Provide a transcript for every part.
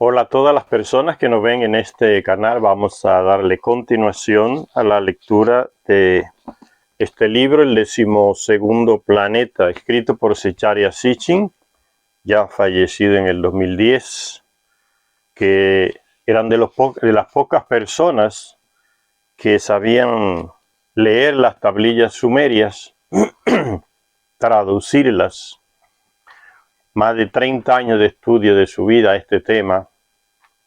Hola a todas las personas que nos ven en este canal. Vamos a darle continuación a la lectura de este libro, el 12º Planeta, escrito por Zecharia Sitchin, ya fallecido en el 2010, que eran de las pocas personas que sabían leer las tablillas sumerias, traducirlas. Más de 30 años de estudio de su vida a este tema,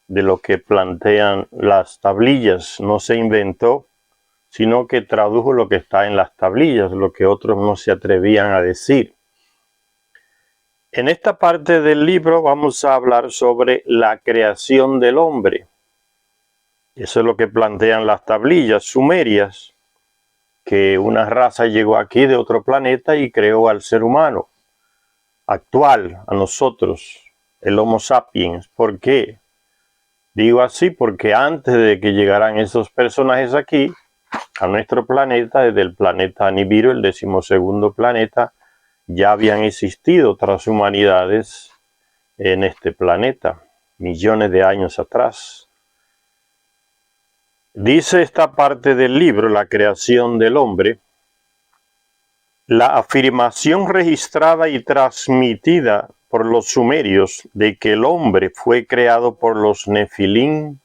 de lo que plantean las tablillas. No se inventó, sino que tradujo lo que está en las tablillas, lo que otros no se atrevían a decir. En esta parte del libro vamos a hablar sobre la creación del hombre. Eso es lo que plantean las tablillas sumerias, que una raza llegó aquí de otro planeta y creó al ser humano actual, a nosotros, el Homo sapiens. ¿Por qué? Digo así porque antes de que llegaran esos personajes aquí, a nuestro planeta, desde el planeta Nibiru, el 12º planeta, ya habían existido otras humanidades en este planeta, millones de años atrás. Dice esta parte del libro, la creación del hombre, la afirmación registrada y transmitida por los sumerios de que el hombre fue creado por los Nefilim,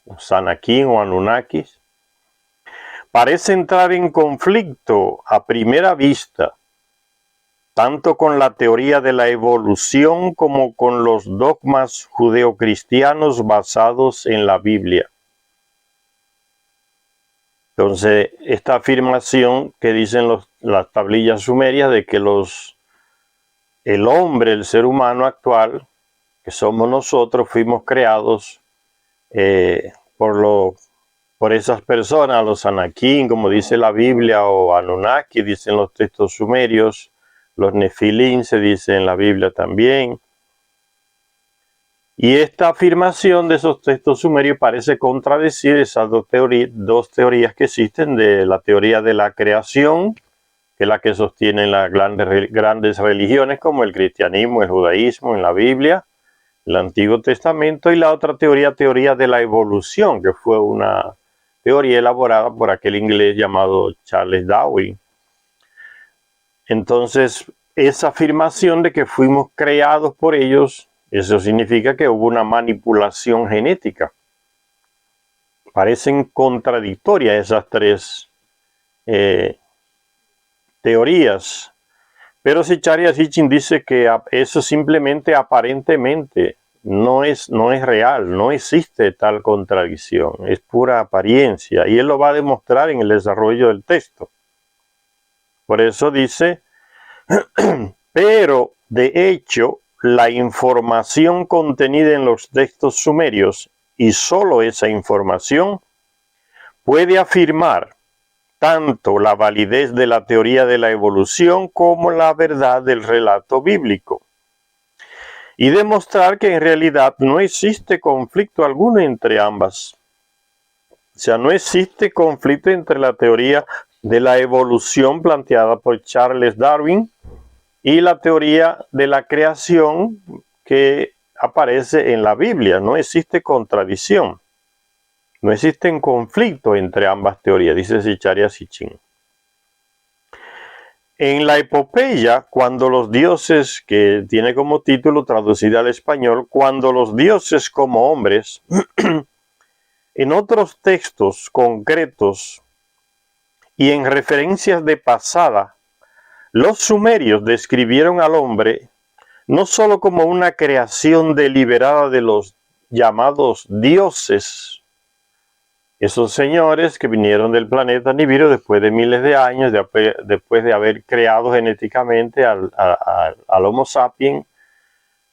los Anakim o Anunnakis, parece entrar en conflicto a primera vista, tanto con la teoría de la evolución como con los dogmas judeocristianos basados en la Biblia. Entonces, esta afirmación que dicen las tablillas sumerias de que el hombre, el ser humano actual, que somos nosotros, fuimos creados por esas personas, los Anakim, como dice la Biblia, o Anunnaki, dicen los textos sumerios, los Nefilim se dice en la Biblia también. Y esta afirmación de esos textos sumerios parece contradecir esas dos teorías que existen, de la teoría de la creación, que es la que sostienen las grandes religiones como el cristianismo, el judaísmo en la Biblia, el Antiguo Testamento, y la otra teoría de la evolución, que fue una teoría elaborada por aquel inglés llamado Charles Darwin. Entonces, esa afirmación de que fuimos creados por ellos, eso significa que hubo una manipulación genética. Parecen contradictorias esas tres teorías. Pero Zecharia Sitchin dice que eso simplemente aparentemente no es real, no existe tal contradicción, es pura apariencia, y él lo va a demostrar en el desarrollo del texto. Por eso dice, pero de hecho la información contenida en los textos sumerios, y solo esa información, puede afirmar tanto la validez de la teoría de la evolución como la verdad del relato bíblico, y demostrar que en realidad no existe conflicto alguno entre ambas. O sea, no existe conflicto entre la teoría de la evolución planteada por Charles Darwin y la teoría de la creación que aparece en la Biblia. No existe contradicción. No existe conflicto entre ambas teorías, dice Zecharia Sitchin. En la epopeya, cuando los dioses, que tiene como título traducida al español, cuando los dioses como hombres, en otros textos concretos y en referencias de pasada, los sumerios describieron al hombre no solo como una creación deliberada de los llamados dioses, esos señores que vinieron del planeta Nibiru después de miles de años, después de haber creado genéticamente al Homo sapiens,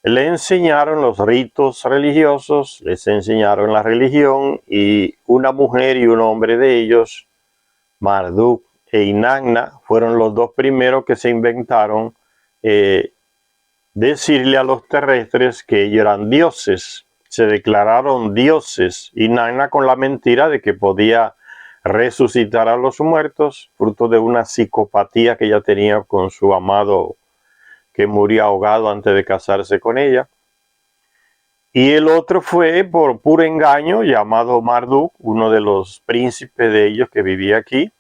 le enseñaron los ritos religiosos, les enseñaron la religión, y una mujer y un hombre de ellos, Marduk e Inanna, fueron los dos primeros que se inventaron decirle a los terrestres que ellos eran dioses. Se declararon dioses, Inanna con la mentira de que podía resucitar a los muertos, fruto de una psicopatía que ella tenía con su amado que murió ahogado antes de casarse con ella. Y el otro fue por puro engaño, llamado Marduk, uno de los príncipes de ellos que vivía aquí,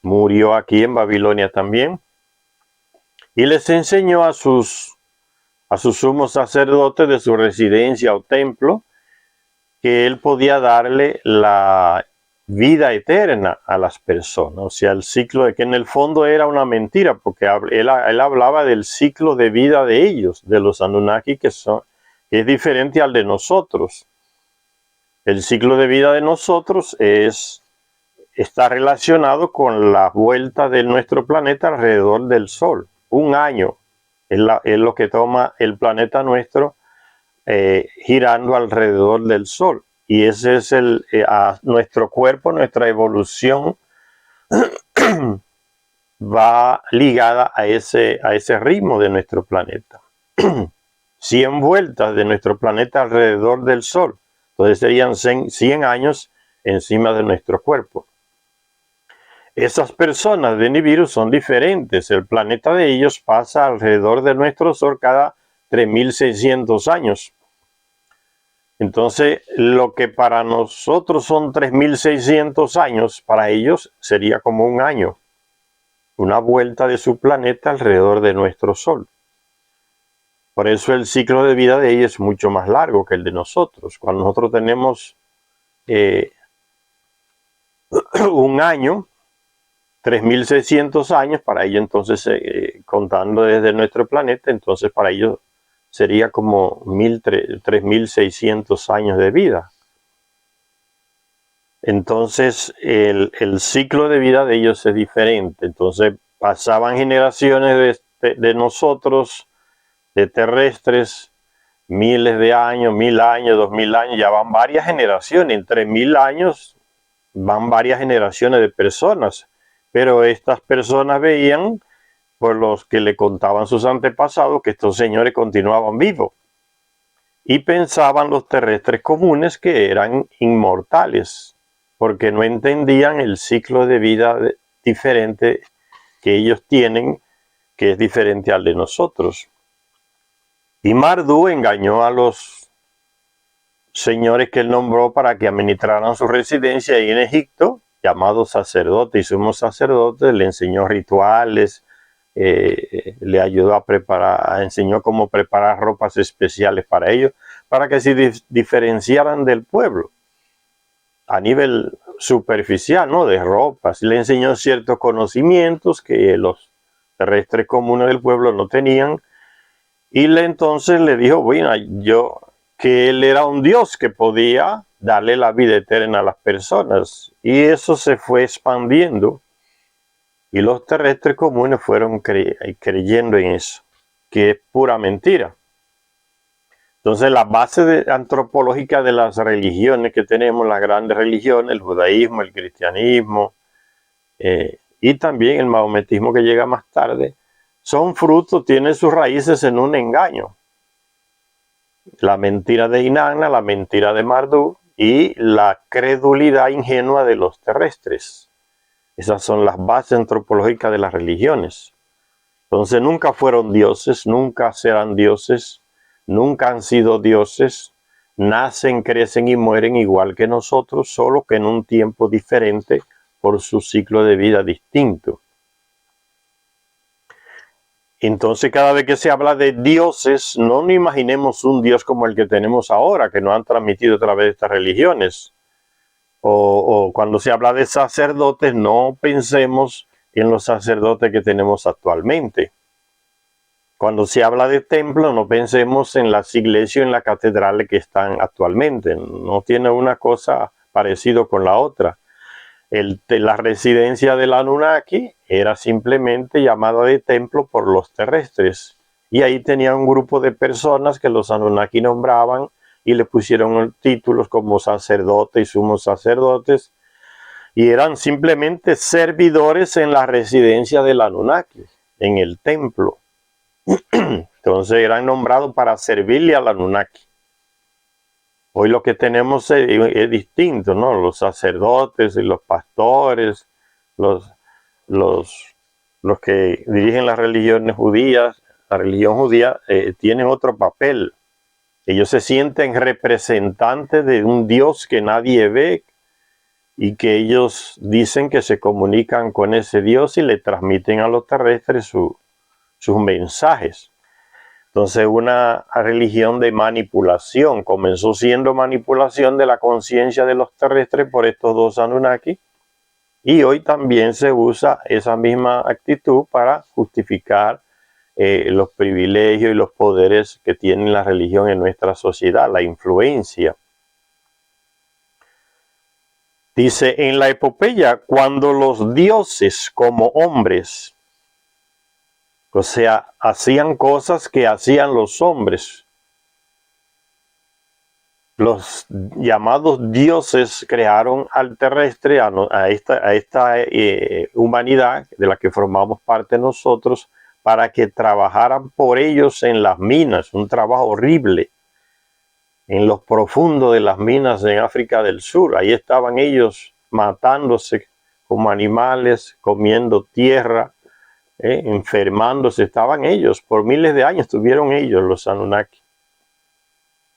murió aquí en Babilonia también, y les enseñó a sus sumos sacerdotes de su residencia o templo que él podía darle la vida eterna a las personas, o sea, el ciclo de que en el fondo era una mentira, porque él hablaba del ciclo de vida de ellos, de los Anunnaki, que es diferente al de nosotros. El ciclo de vida de nosotros está relacionado con la vuelta de nuestro planeta alrededor del Sol. Un año es lo que toma el planeta nuestro girando alrededor del Sol. Y ese es a nuestro cuerpo, nuestra evolución va ligada a ese ritmo de nuestro planeta. 100 vueltas de nuestro planeta alrededor del Sol. Entonces serían 100 años encima de nuestro cuerpo. Esas personas de Nibiru son diferentes. El planeta de ellos pasa alrededor de nuestro Sol cada 3.600 años. Entonces, lo que para nosotros son 3.600 años, para ellos sería como un año. Una vuelta de su planeta alrededor de nuestro Sol. Por eso el ciclo de vida de ellos es mucho más largo que el de nosotros. Cuando nosotros tenemos un año, 3.600 años, para ellos entonces, contando desde nuestro planeta, entonces para ellos sería como 3.600 años de vida. Entonces el ciclo de vida de ellos es diferente. Entonces pasaban generaciones de nosotros, de terrestres, miles de años, 1.000 años, 2.000 años, ya van varias generaciones. En 3.000 años van varias generaciones de personas. Pero estas personas veían, por los que le contaban sus antepasados, que estos señores continuaban vivos. Y pensaban los terrestres comunes que eran inmortales, porque no entendían el ciclo de vida diferente que ellos tienen, que es diferente al de nosotros. Y Marduk engañó a los señores que él nombró para que administraran su residencia ahí en Egipto, llamados sacerdotes y sumos sacerdotes, le enseñó rituales, le ayudó a enseñó cómo preparar ropas especiales para ellos, para que se diferenciaran del pueblo a nivel superficial, ¿no? De ropas. Le enseñó ciertos conocimientos que los terrestres comunes del pueblo no tenían, y entonces le dijo, bueno, que él era un Dios que podía darle la vida eterna a las personas. Y eso se fue expandiendo. Y los terrestres comunes fueron creyendo en eso, que es pura mentira. Entonces la base antropológica de las religiones que tenemos, las grandes religiones, el judaísmo, el cristianismo, y también el maometismo que llega más tarde, son frutos, tienen sus raíces en un engaño. La mentira de Inanna, la mentira de Marduk y la credulidad ingenua de los terrestres. Esas son las bases antropológicas de las religiones. Entonces nunca fueron dioses, nunca serán dioses, nunca han sido dioses, nacen, crecen y mueren igual que nosotros, solo que en un tiempo diferente por su ciclo de vida distinto. Entonces cada vez que se habla de dioses, no nos imaginemos un dios como el que tenemos ahora, que nos han transmitido a través de estas religiones. O cuando se habla de sacerdotes, no pensemos en los sacerdotes que tenemos actualmente. Cuando se habla de templo, no pensemos en las iglesias o en las catedrales que están actualmente. No tiene una cosa parecida con la otra. La residencia del Anunnaki era simplemente llamada de templo por los terrestres. Y ahí tenía un grupo de personas que los Anunnaki nombraban y le pusieron títulos como sacerdotes y sumos sacerdotes. Y eran simplemente servidores en la residencia del Anunnaki, en el templo. Entonces eran nombrados para servirle al Anunnaki. Hoy lo que tenemos es distinto, ¿no? Los sacerdotes y los pastores, los que dirigen las religiones judías, la religión judía tienen otro papel. Ellos se sienten representantes de un Dios que nadie ve y que ellos dicen que se comunican con ese Dios y le transmiten a los terrestres sus mensajes. Entonces, una religión de manipulación. Comenzó siendo manipulación de la conciencia de los terrestres por estos dos Anunnaki. Y hoy también se usa esa misma actitud para justificar los privilegios y los poderes que tiene la religión en nuestra sociedad, la influencia. Dice, en la epopeya, cuando los dioses como hombres, o sea, hacían cosas que hacían los hombres, los llamados dioses crearon al terrestre, a esta humanidad de la que formamos parte nosotros, para que trabajaran por ellos en las minas, un trabajo horrible, en los profundos de las minas en África del Sur. Ahí estaban ellos matándose como animales, comiendo tierra, enfermándose. Estaban ellos, por miles de años estuvieron ellos, los Anunnaki,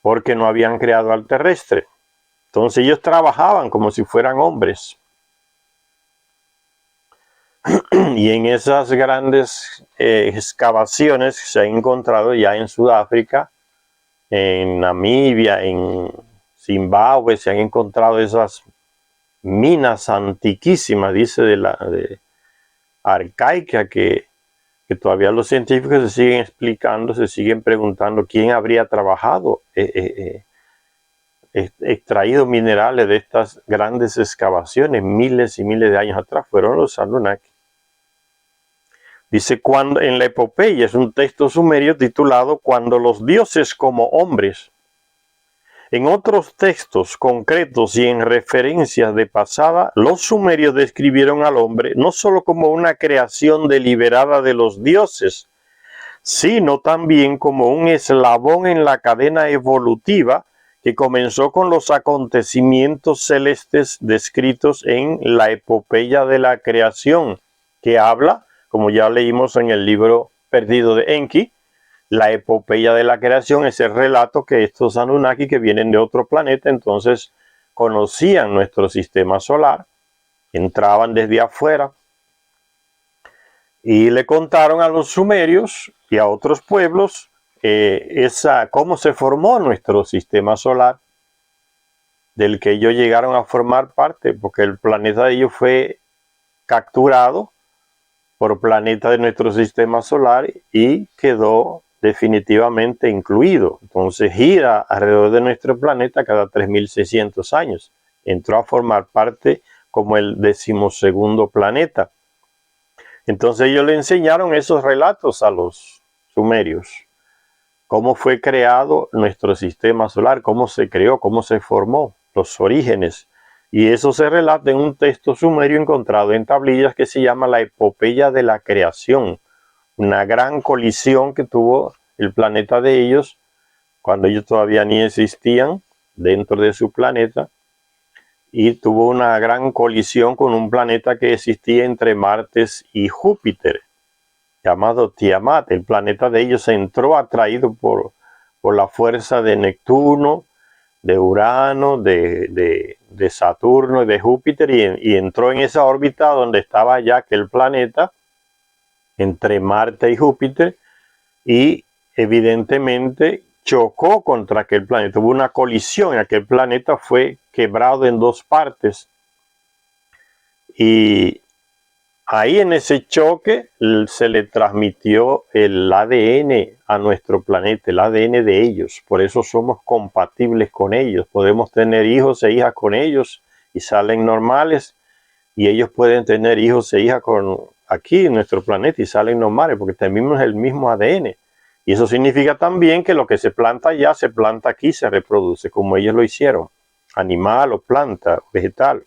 porque no habían creado al terrestre. Entonces ellos trabajaban como si fueran hombres. Y en esas grandes excavaciones que se han encontrado ya en Sudáfrica, en Namibia, en Zimbabue, se han encontrado esas minas antiquísimas, dice, de arcaica, que todavía los científicos se siguen explicando, se siguen preguntando quién habría trabajado, extraído minerales de estas grandes excavaciones miles y miles de años atrás. Fueron los Anunnaki. Dice, cuando en la epopeya, es un texto sumerio titulado Cuando los dioses como hombres. En otros textos concretos y en referencias de pasada, los sumerios describieron al hombre no solo como una creación deliberada de los dioses, sino también como un eslabón en la cadena evolutiva que comenzó con los acontecimientos celestes descritos en la epopeya de la creación, que habla, como ya leímos en el libro perdido de Enki, la epopeya de la creación es el relato que estos Anunnaki que vienen de otro planeta, entonces conocían nuestro sistema solar, entraban desde afuera y le contaron a los sumerios y a otros pueblos cómo se formó nuestro sistema solar, del que ellos llegaron a formar parte, porque el planeta de ellos fue capturado por planeta de nuestro sistema solar y quedó definitivamente incluido. Entonces gira alrededor de nuestro planeta cada 3600 años. Entró a formar parte como el 12º planeta. Entonces ellos le enseñaron esos relatos a los sumerios. Cómo fue creado nuestro sistema solar, cómo se creó, cómo se formó, los orígenes. Y eso se relata en un texto sumerio encontrado en tablillas que se llama la epopeya de la creación. Una gran colisión que tuvo el planeta de ellos cuando ellos todavía ni existían dentro de su planeta, y tuvo una gran colisión con un planeta que existía entre Marte y Júpiter, llamado Tiamat. El planeta de ellos entró atraído por la fuerza de Neptuno, de Urano, de Saturno y de Júpiter, y entró en esa órbita donde estaba ya aquel planeta entre Marte y Júpiter, y evidentemente chocó contra aquel planeta. Hubo una colisión, aquel planeta fue quebrado en dos partes, y ahí en ese choque se le transmitió el ADN a nuestro planeta, el ADN de ellos. Por eso somos compatibles con ellos. Podemos tener hijos e hijas con ellos y salen normales, y ellos pueden tener hijos e hijas aquí en nuestro planeta y salen normales, porque tenemos el mismo ADN. Y eso significa también que lo que se planta allá se planta aquí, se reproduce, como ellos lo hicieron, animal o planta, vegetal.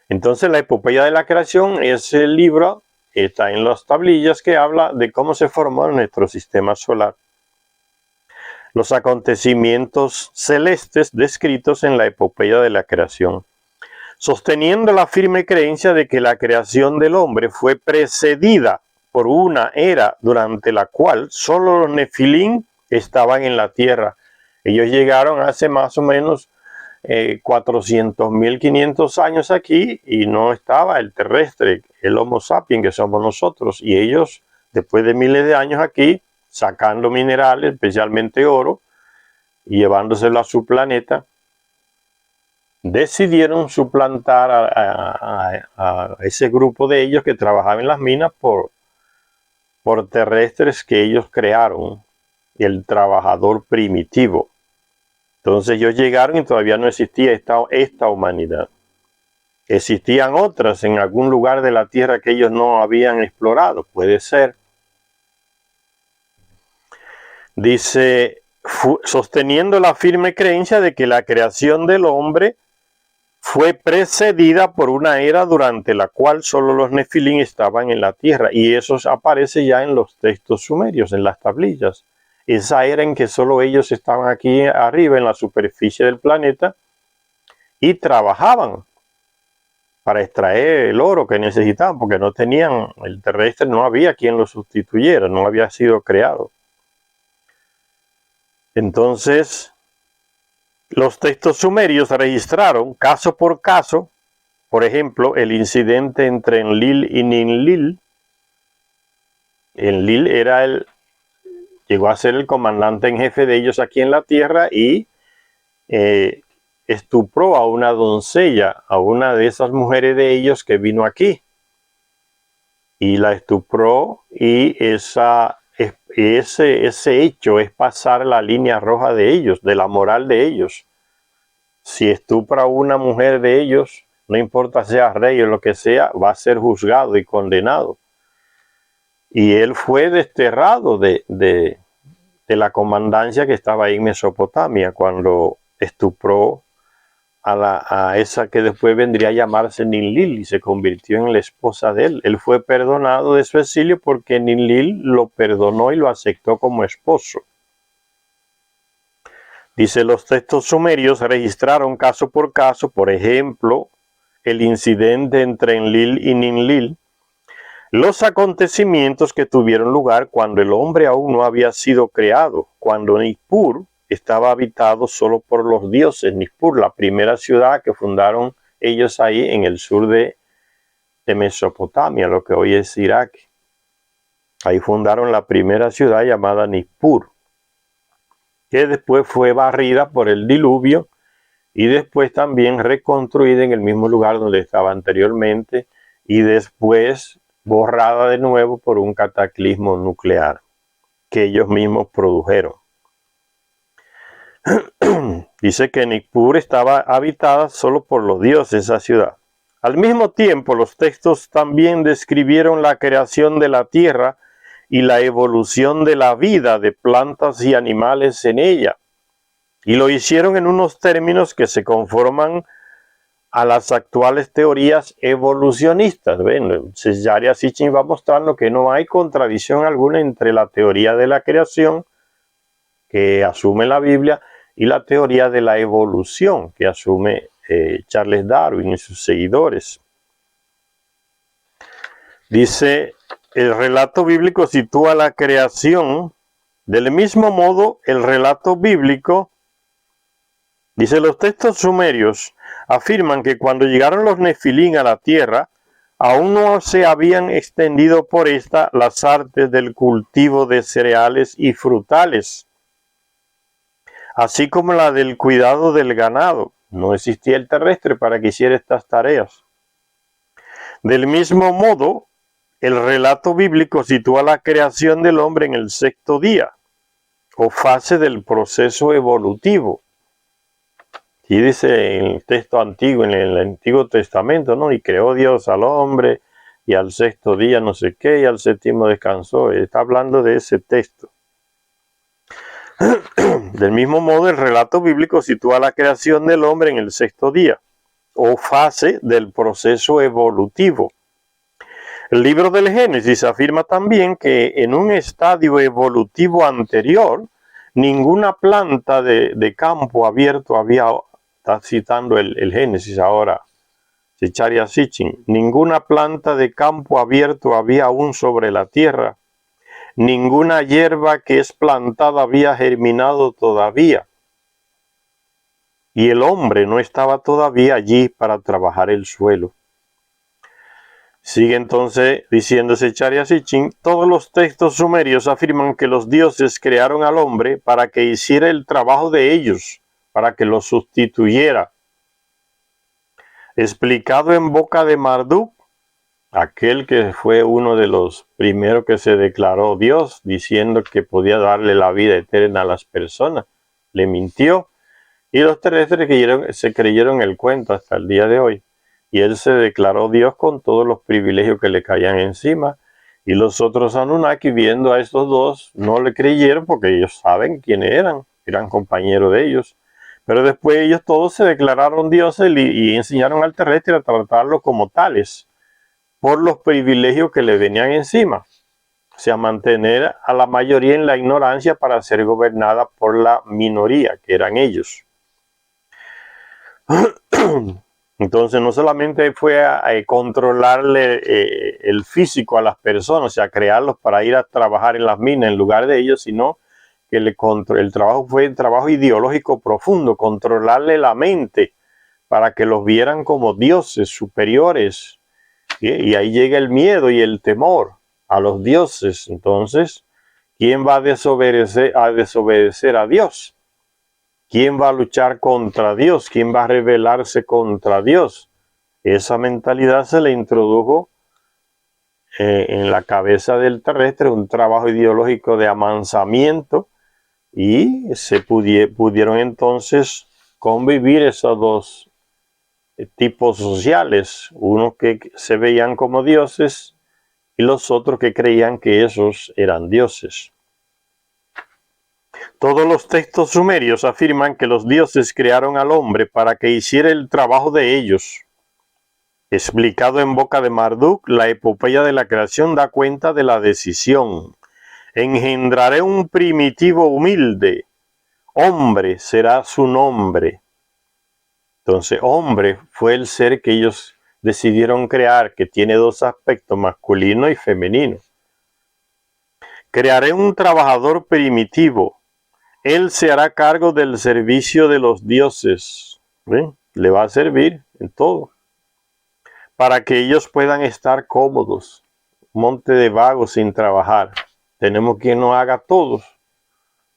Entonces la epopeya de la creación es el libro, está en las tablillas, que habla de cómo se formó nuestro sistema solar. Los acontecimientos celestes descritos en la epopeya de la creación, sosteniendo la firme creencia de que la creación del hombre fue precedida por una era durante la cual solo los Nefilim estaban en la tierra. Ellos llegaron hace más o menos 400.000, 500 años aquí y no estaba el terrestre, el Homo sapiens que somos nosotros. Y ellos, después de miles de años aquí, sacando minerales, especialmente oro, y llevándoselo a su planeta, decidieron suplantar a ese grupo de ellos que trabajaban en las minas por terrestres que ellos crearon, el trabajador primitivo. Entonces ellos llegaron y todavía no existía esta humanidad. Existían otras en algún lugar de la tierra que ellos no habían explorado, puede ser. Dice, sosteniendo la firme creencia de que la creación del hombre fue precedida por una era durante la cual solo los Nefilim estaban en la tierra. Y eso aparece ya en los textos sumerios, en las tablillas. Esa era en que solo ellos estaban aquí arriba en la superficie del planeta y trabajaban para extraer el oro que necesitaban, porque no tenían, el terrestre no había quien lo sustituyera, no había sido creado. Entonces, los textos sumerios registraron caso por caso, por ejemplo, el incidente entre Enlil y Ninlil. Enlil llegó a ser el comandante en jefe de ellos aquí en la tierra y estupró a una doncella, a una de esas mujeres de ellos que vino aquí. Y la estupró y ese hecho es pasar la línea roja de ellos, de la moral de ellos. Si estupra a una mujer de ellos, no importa sea rey o lo que sea, va a ser juzgado y condenado. Y él fue desterrado de la comandancia que estaba ahí en Mesopotamia cuando estupró a esa que después vendría a llamarse Ninlil y se convirtió en la esposa de él. Él fue perdonado de su exilio porque Ninlil lo perdonó y lo aceptó como esposo. Dice, los textos sumerios registraron caso por caso, por ejemplo, el incidente entre Enlil y Ninlil, los acontecimientos que tuvieron lugar cuando el hombre aún no había sido creado, cuando Nippur estaba habitado solo por los dioses. Nippur, la primera ciudad que fundaron ellos ahí en el sur de Mesopotamia, lo que hoy es Irak. Ahí fundaron la primera ciudad llamada Nippur, que después fue barrida por el diluvio y después también reconstruida en el mismo lugar donde estaba anteriormente y después borrada de nuevo por un cataclismo nuclear que ellos mismos produjeron. Dice que Nippur estaba habitada solo por los dioses, esa ciudad. Al mismo tiempo, los textos también describieron la creación de la tierra y la evolución de la vida de plantas y animales en ella. Y lo hicieron en unos términos que se conforman a las actuales teorías evolucionistas. Ven, Zecharia Sitchin va mostrando que no hay contradicción alguna entre la teoría de la creación que asume la Biblia y la teoría de la evolución que asume Charles Darwin y sus seguidores. Dice, el relato bíblico sitúa la creación del mismo modo. El relato bíblico, dice, los textos sumerios afirman que cuando llegaron los Nefilim a la tierra, aún no se habían extendido por esta las artes del cultivo de cereales y frutales, así como la del cuidado del ganado. No existía el terrestre para que hiciera estas tareas. Del mismo modo, el relato bíblico sitúa la creación del hombre en el sexto día, o fase del proceso evolutivo. Y dice en el texto antiguo, en el Antiguo Testamento, ¿no? Y creó Dios al hombre, y al sexto día no sé qué, y al séptimo descansó. Está hablando de ese texto. Del mismo modo, el relato bíblico sitúa la creación del hombre en el sexto día, o fase del proceso evolutivo. El libro del Génesis afirma también que en un estadio evolutivo anterior, ninguna planta de campo abierto había, está citando el Génesis ahora, Zecharia Sitchin, ninguna planta de campo abierto había aún sobre la tierra. Ninguna hierba que es plantada había germinado todavía. Y el hombre no estaba todavía allí para trabajar el suelo. Sigue entonces diciéndose Charya Sitchin, todos los textos sumerios afirman que los dioses crearon al hombre para que hiciera el trabajo de ellos, para que lo sustituyera. Explicado en boca de Marduk, aquel que fue uno de los primeros que se declaró Dios, diciendo que podía darle la vida eterna a las personas, le mintió, y los terrestres se creyeron el cuento hasta el día de hoy. Y él se declaró Dios con todos los privilegios que le caían encima. Y los otros Anunnaki, viendo a estos dos, no le creyeron porque ellos saben quiénes eran compañeros de ellos. Pero después ellos todos se declararon dioses y enseñaron al terrestre a tratarlos como tales, por los privilegios que le venían encima. O sea, mantener a la mayoría en la ignorancia para ser gobernada por la minoría, que eran ellos. Entonces no solamente fue a controlarle el físico a las personas, o sea, crearlos para ir a trabajar en las minas en lugar de ellos, sino que el trabajo fue un trabajo ideológico profundo, controlarle la mente para que los vieran como dioses superiores. Y ahí llega el miedo y el temor a los dioses. Entonces, ¿quién va a desobedecer a Dios? ¿Quién va a luchar contra Dios? ¿Quién va a rebelarse contra Dios? Esa mentalidad se le introdujo en la cabeza del terrestre, un trabajo ideológico de amansamiento, y se pudieron entonces convivir esos dos tipos sociales, unos que se veían como dioses y los otros que creían que esos eran dioses. Todos los textos sumerios afirman que los dioses crearon al hombre para que hiciera el trabajo de ellos. Explicado en boca de Marduk, la epopeya de la creación da cuenta de la decisión. Engendraré un primitivo humilde, hombre será su nombre. Entonces, hombre fue el ser que ellos decidieron crear, que tiene dos aspectos, masculino y femenino. Crearé un trabajador primitivo. Él se hará cargo del servicio de los dioses. ¿Ven? Le va a servir en todo. Para que ellos puedan estar cómodos. Monte de vagos sin trabajar. Tenemos quien nos haga todo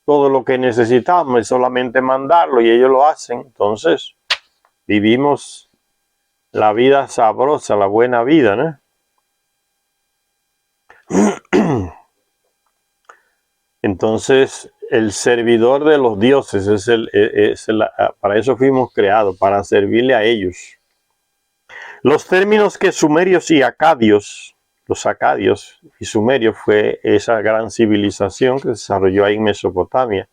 lo que necesitamos, es solamente mandarlo y ellos lo hacen. Entonces, vivimos la vida sabrosa, la buena vida, ¿no? Entonces, el servidor de los dioses para eso fuimos creados, para servirle a ellos. Los términos que sumerios y acadios, los acadios y sumerios fue esa gran civilización que se desarrolló ahí en Mesopotamia.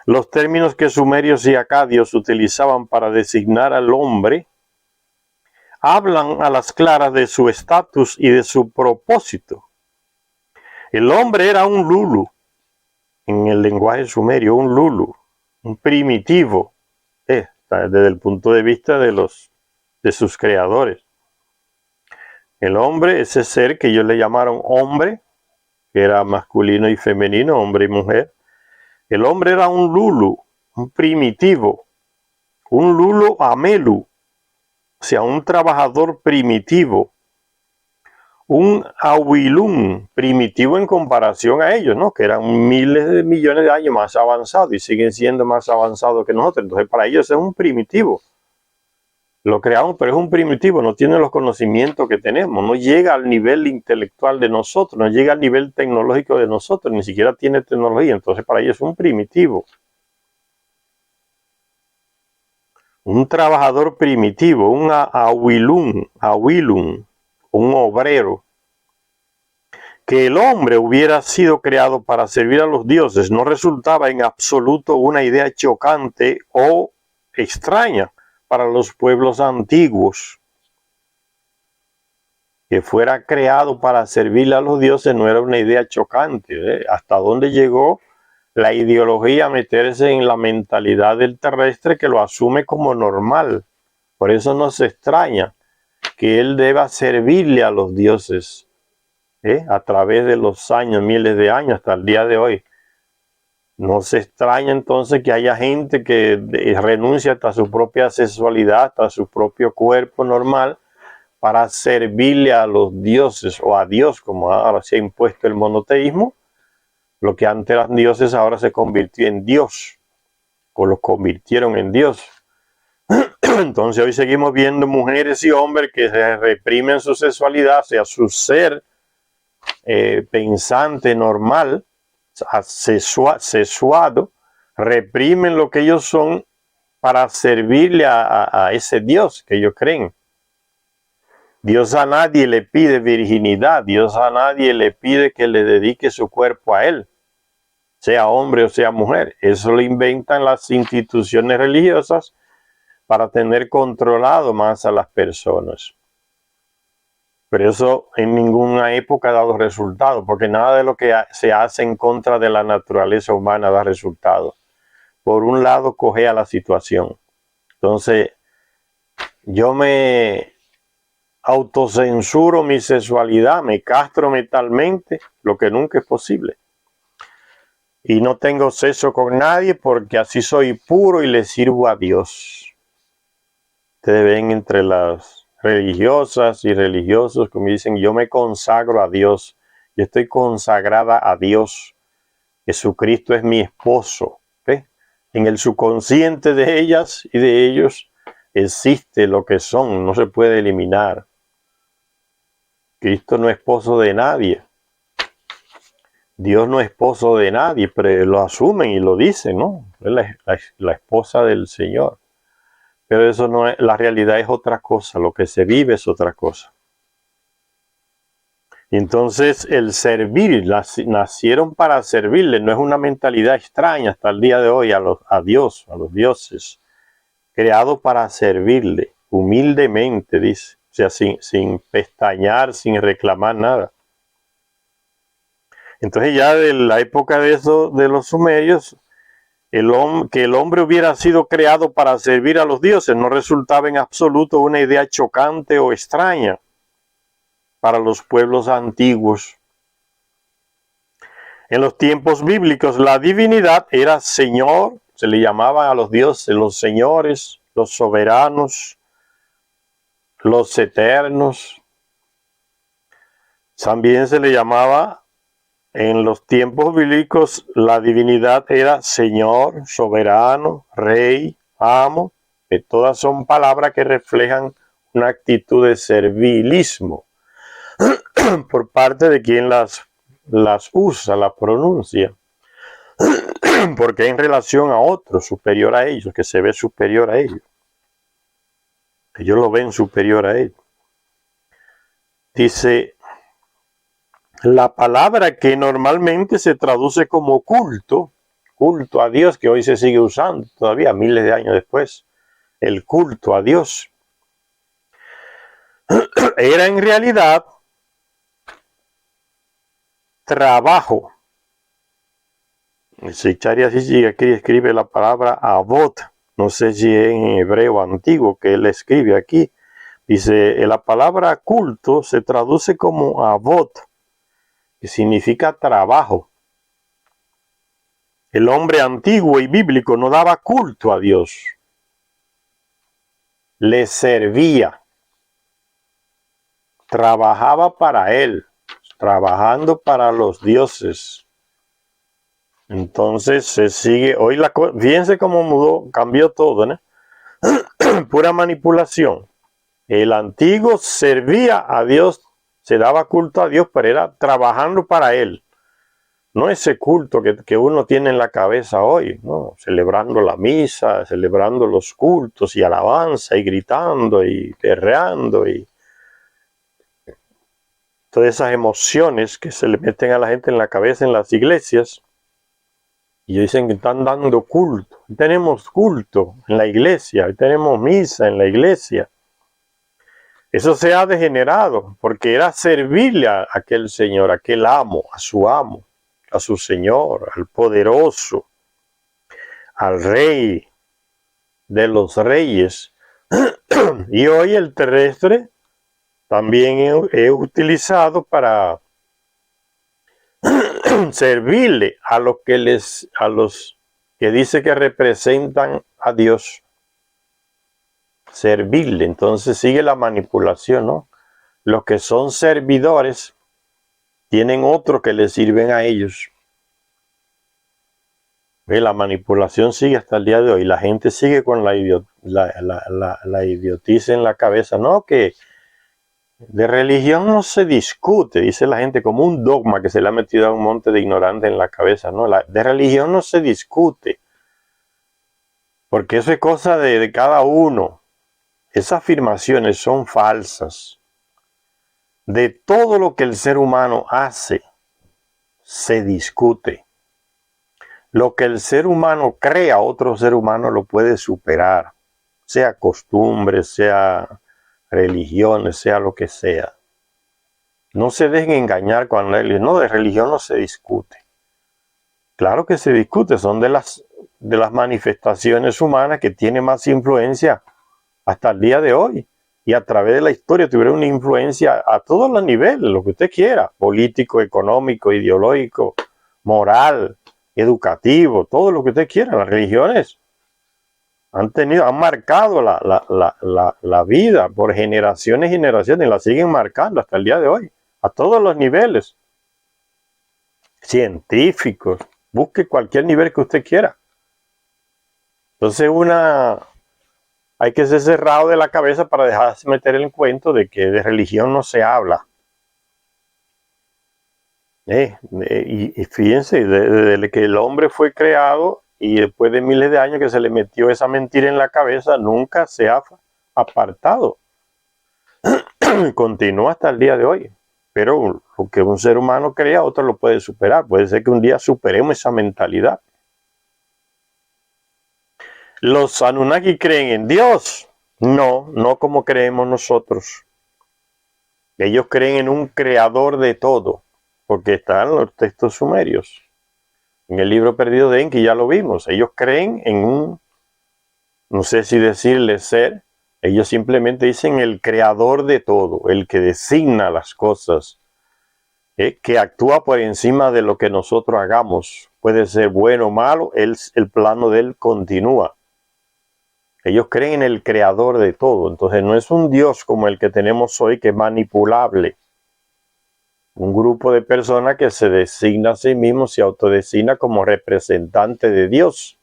Los términos que sumerios y acadios utilizaban para designar al hombre hablan a las claras de su estatus y de su propósito. El hombre era un lulu, en el lenguaje sumerio, un lulu, un primitivo, desde el punto de vista de sus creadores. El hombre, ese ser que ellos le llamaron hombre, que era masculino y femenino, hombre y mujer. El hombre era un lulu, un primitivo, un lulu amelu, o sea, un trabajador primitivo, un awilum primitivo en comparación a ellos, ¿no? Que eran miles de millones de años más avanzados y siguen siendo más avanzados que nosotros. Entonces, para ellos es un primitivo. Lo creamos, pero es un primitivo, no tiene los conocimientos que tenemos, no llega al nivel intelectual de nosotros, no llega al nivel tecnológico de nosotros, ni siquiera tiene tecnología. Entonces, para ellos es un primitivo. Un trabajador primitivo, un awilum, un obrero. Que el hombre hubiera sido creado para servir a los dioses no resultaba en absoluto una idea chocante o extraña para los pueblos antiguos. Que fuera creado para servirle a los dioses no era una idea chocante. ¿Hasta dónde llegó la ideología a meterse en la mentalidad del terrestre que lo asume como normal? Por eso no se extraña que él deba servirle a los dioses. a través de los años, miles de años, hasta el día de hoy. No se extraña entonces que haya gente que renuncia hasta su propia sexualidad, hasta su propio cuerpo normal, para servirle a los dioses o a Dios, como ahora se ha impuesto el monoteísmo. Lo que antes eran dioses ahora se convirtió en Dios, o lo convirtieron en Dios. Entonces hoy seguimos viendo mujeres y hombres que reprimen su sexualidad, o sea, su ser pensante normal, sexuado, reprimen lo que ellos son para servirle a ese Dios que ellos creen. Dios a nadie le pide virginidad, Dios a nadie le pide que le dedique su cuerpo a él, sea hombre o sea mujer. Eso lo inventan las instituciones religiosas para tener controlado más a las personas. Pero eso en ninguna época ha dado resultado, porque nada de lo que se hace en contra de la naturaleza humana da resultado. Por un lado, cojea la situación. Entonces, yo me autocensuro mi sexualidad, me castro mentalmente, lo que nunca es posible. Y no tengo sexo con nadie porque así soy puro y le sirvo a Dios. Ustedes ven entre las religiosas y religiosos como dicen, yo me consagro a Dios, yo estoy consagrada a Dios, Jesucristo es mi esposo. ¿Ve? En el subconsciente de ellas y de ellos existe lo que son, no se puede eliminar. Cristo no es esposo de nadie, Dios no es esposo de nadie, pero lo asumen y lo dicen, ¿no? Es la esposa del Señor. Pero eso no es, la realidad es otra cosa, lo que se vive es otra cosa. Y entonces el servir, nacieron para servirle, no es una mentalidad extraña hasta el día de hoy a Dios, a los dioses, creado para servirle, humildemente, dice, o sea, sin pestañear, sin reclamar nada. Entonces ya de la época de los sumerios, que el hombre hubiera sido creado para servir a los dioses no resultaba en absoluto una idea chocante o extraña para los pueblos antiguos. En los tiempos bíblicos la divinidad era Señor, se le llamaba a los dioses los señores, los soberanos, los eternos. También se le llamaba en los tiempos bíblicos la divinidad era Señor, soberano, Rey, amo, que todas son palabras que reflejan una actitud de servilismo por parte de quien las usa, las pronuncia, porque en relación a otro superior a ellos, que se ve superior a ellos, ellos lo ven superior a ellos. Dice, la palabra que normalmente se traduce como culto a Dios, que hoy se sigue usando todavía miles de años después, el culto a Dios, era en realidad trabajo. Si Charia Sisi aquí escribe la palabra avot, no sé si en hebreo antiguo que él escribe aquí, dice, la palabra culto se traduce como avot, que significa trabajo. El hombre antiguo y bíblico no daba culto a Dios, le servía, trabajaba para él, trabajando para los dioses. Entonces se sigue, hoy la cosa, fíjense cómo mudó, cambió todo, ¿no? Pura manipulación. El antiguo servía a Dios, se daba culto a Dios, pero era trabajando para él. No ese culto que uno tiene en la cabeza hoy, ¿no? Celebrando la misa, celebrando los cultos y alabanza y gritando y perreando y todas esas emociones que se le meten a la gente en la cabeza en las iglesias. Y dicen que están dando culto. Tenemos culto en la iglesia, tenemos misa en la iglesia. Eso se ha degenerado porque era servirle a aquel señor, a aquel amo, a su señor, al poderoso, al rey de los reyes. Y hoy el terrestre también es utilizado para servirle a los que dice que representan a Dios. Servirle. Entonces sigue la manipulación, ¿no? Los que son servidores tienen otros que les sirven a ellos. La manipulación sigue hasta el día de hoy. La gente sigue con la idiotiza en la cabeza. No, que de religión no se discute, dice la gente, como un dogma que se le ha metido a un monte de ignorantes en la cabeza. No, de religión no se discute, porque eso es cosa de cada uno. Esas afirmaciones son falsas. De todo lo que el ser humano hace, se discute. Lo que el ser humano crea, otro ser humano lo puede superar, sea costumbre, sea religiones, sea lo que sea. No se dejen engañar cuando él no, de religión no se discute. Claro que se discute, son de las manifestaciones humanas que tienen más influencia hasta el día de hoy. Y a través de la historia tuvieron una influencia a todos los niveles, lo que usted quiera, político, económico, ideológico, moral, educativo, todo lo que usted quiera. Las religiones han marcado la vida por generaciones y generaciones, la siguen marcando hasta el día de hoy, a todos los niveles, científicos, busque cualquier nivel que usted quiera. Entonces hay que ser cerrado de la cabeza para dejarse meter el cuento de que de religión no se habla. Y fíjense, desde que el hombre fue creado y después de miles de años que se le metió esa mentira en la cabeza, nunca se ha apartado. Continúa hasta el día de hoy. Pero lo que un ser humano crea, otro lo puede superar. Puede ser que un día superemos esa mentalidad. ¿Los Anunnaki creen en Dios? No, no como creemos nosotros. Ellos creen en un creador de todo, porque están los textos sumerios. En el libro perdido de Enki ya lo vimos. Ellos creen en un, no sé si decirle ser, ellos simplemente dicen el creador de todo, el que designa las cosas, que actúa por encima de lo que nosotros hagamos. Puede ser bueno o malo, el plano de él continúa. Ellos creen en el creador de todo. Entonces no es un Dios como el que tenemos hoy, que es manipulable. Un grupo de personas que se designa a sí mismo, se autodesigna como representante de Dios.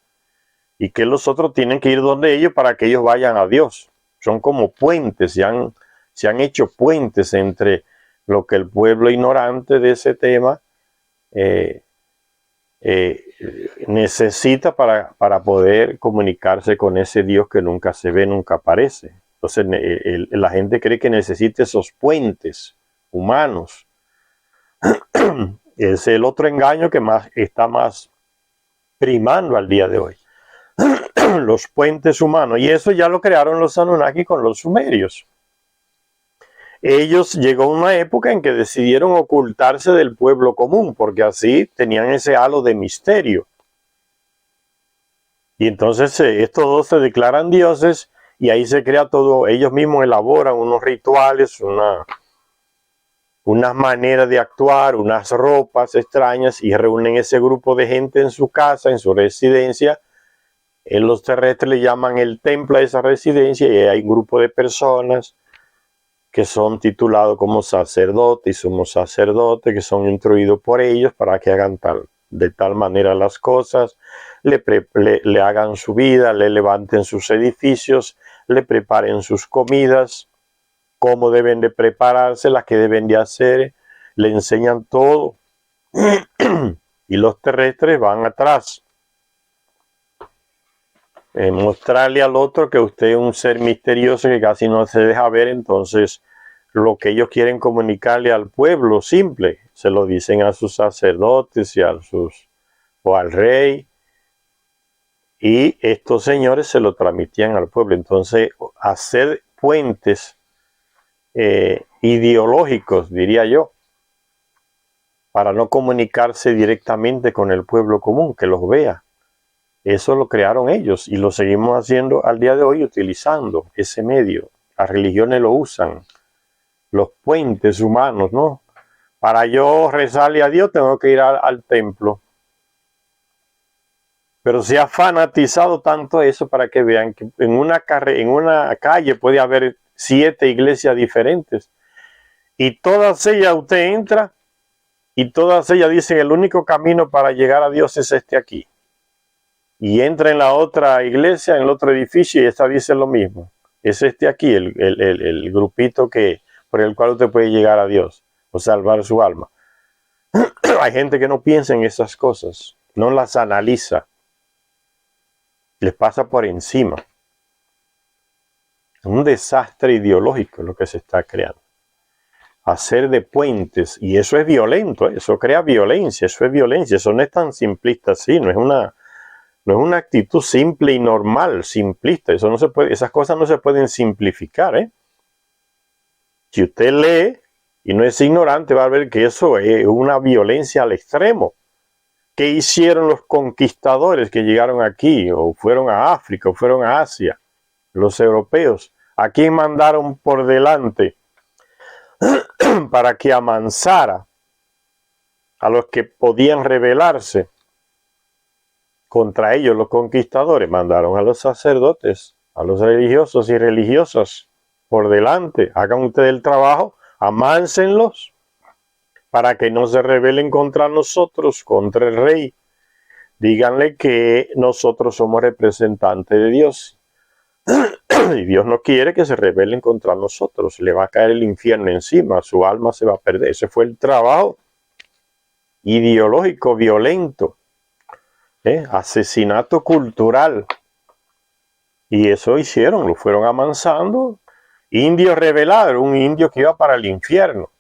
Y que los otros tienen que ir donde ellos para que ellos vayan a Dios. Son como puentes, se han hecho puentes entre lo que el pueblo ignorante de ese tema necesita para poder comunicarse con ese Dios que nunca se ve, nunca aparece. Entonces la gente cree que necesita esos puentes humanos. Es el otro engaño que está más primando al día de hoy. Los puentes humanos. Y eso ya lo crearon los Anunnaki con los sumerios. Ellos llegó una época en que decidieron ocultarse del pueblo común, porque así tenían ese halo de misterio. Y entonces estos dos se declaran dioses y ahí se crea todo. Ellos mismos elaboran unos rituales, unas maneras de actuar, unas ropas extrañas, y reúnen ese grupo de gente en su casa, en su residencia. En los terrestres le llaman el templo a esa residencia, y hay un grupo de personas que son titulados como sacerdotes y sumos sacerdotes, que son instruidos por ellos para que hagan de tal manera las cosas, le hagan su vida, le levanten sus edificios, le preparen sus comidas, cómo deben de prepararse, las que deben de hacer, le enseñan todo. Y los terrestres van atrás. Mostrarle al otro que usted es un ser misterioso que casi no se deja ver. Entonces lo que ellos quieren comunicarle al pueblo simple, se lo dicen a sus sacerdotes y o al rey, y estos señores se lo transmitían al pueblo. Entonces hacer puentes ideológicos, diría yo, para no comunicarse directamente con el pueblo común, que los vea. Eso lo crearon ellos y lo seguimos haciendo al día de hoy, utilizando ese medio. Las religiones lo usan, los puentes humanos, ¿no? Para yo rezarle a Dios tengo que ir al templo. Pero se ha fanatizado tanto eso para que vean que en una calle puede haber 7 iglesias diferentes. Y todas ellas usted entra y todas ellas dicen el único camino para llegar a Dios es este aquí. Y entra en la otra iglesia, en el otro edificio, y esta dice lo mismo. Es este aquí, el grupito por el cual usted puede llegar a Dios o salvar su alma. Hay gente que no piensa en esas cosas, no las analiza, les pasa por encima. Es un desastre ideológico lo que se está creando. Hacer de puentes, y eso es violento, eso crea violencia, eso no es tan simplista así, no es una actitud simple y normal, simplista. Eso no se puede, esas cosas no se pueden simplificar, Si usted lee y no es ignorante, va a ver que eso es una violencia al extremo. ¿Qué hicieron los conquistadores que llegaron aquí, o fueron a África, o fueron a Asia, los europeos? ¿A quién mandaron por delante para que amansara a los que podían rebelarse contra ellos? Los conquistadores mandaron a los sacerdotes, a los religiosos y religiosas por delante. Hagan ustedes el trabajo, amánsenlos para que no se rebelen contra nosotros, contra el rey. Díganle que nosotros somos representantes de Dios y Dios no quiere que se rebelen contra nosotros. Le va a caer el infierno encima, su alma se va a perder. Ese fue el trabajo ideológico, violento. Asesinato cultural, y eso hicieron, lo fueron amansando. Indio rebelado, un indio que iba para el infierno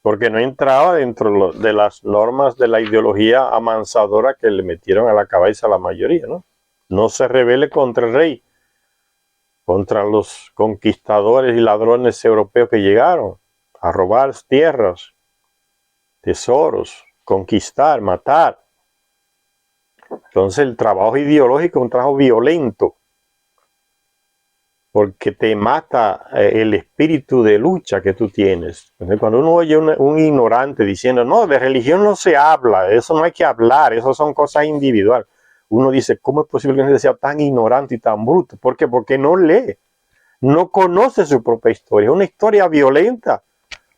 porque no entraba dentro de las normas de la ideología amansadora que le metieron a la cabeza a la mayoría. No se rebele contra el rey, contra los conquistadores y ladrones europeos que llegaron a robar tierras, tesoros, conquistar, matar. Entonces el trabajo ideológico es un trabajo violento, porque te mata el espíritu de lucha que tú tienes. Entonces, cuando uno oye un ignorante diciendo, no, de religión no se habla, de eso no hay que hablar, eso son cosas individuales, uno dice, ¿cómo es posible que uno sea tan ignorante y tan bruto? ¿Por qué? Porque no lee, no conoce su propia historia. Es una historia violenta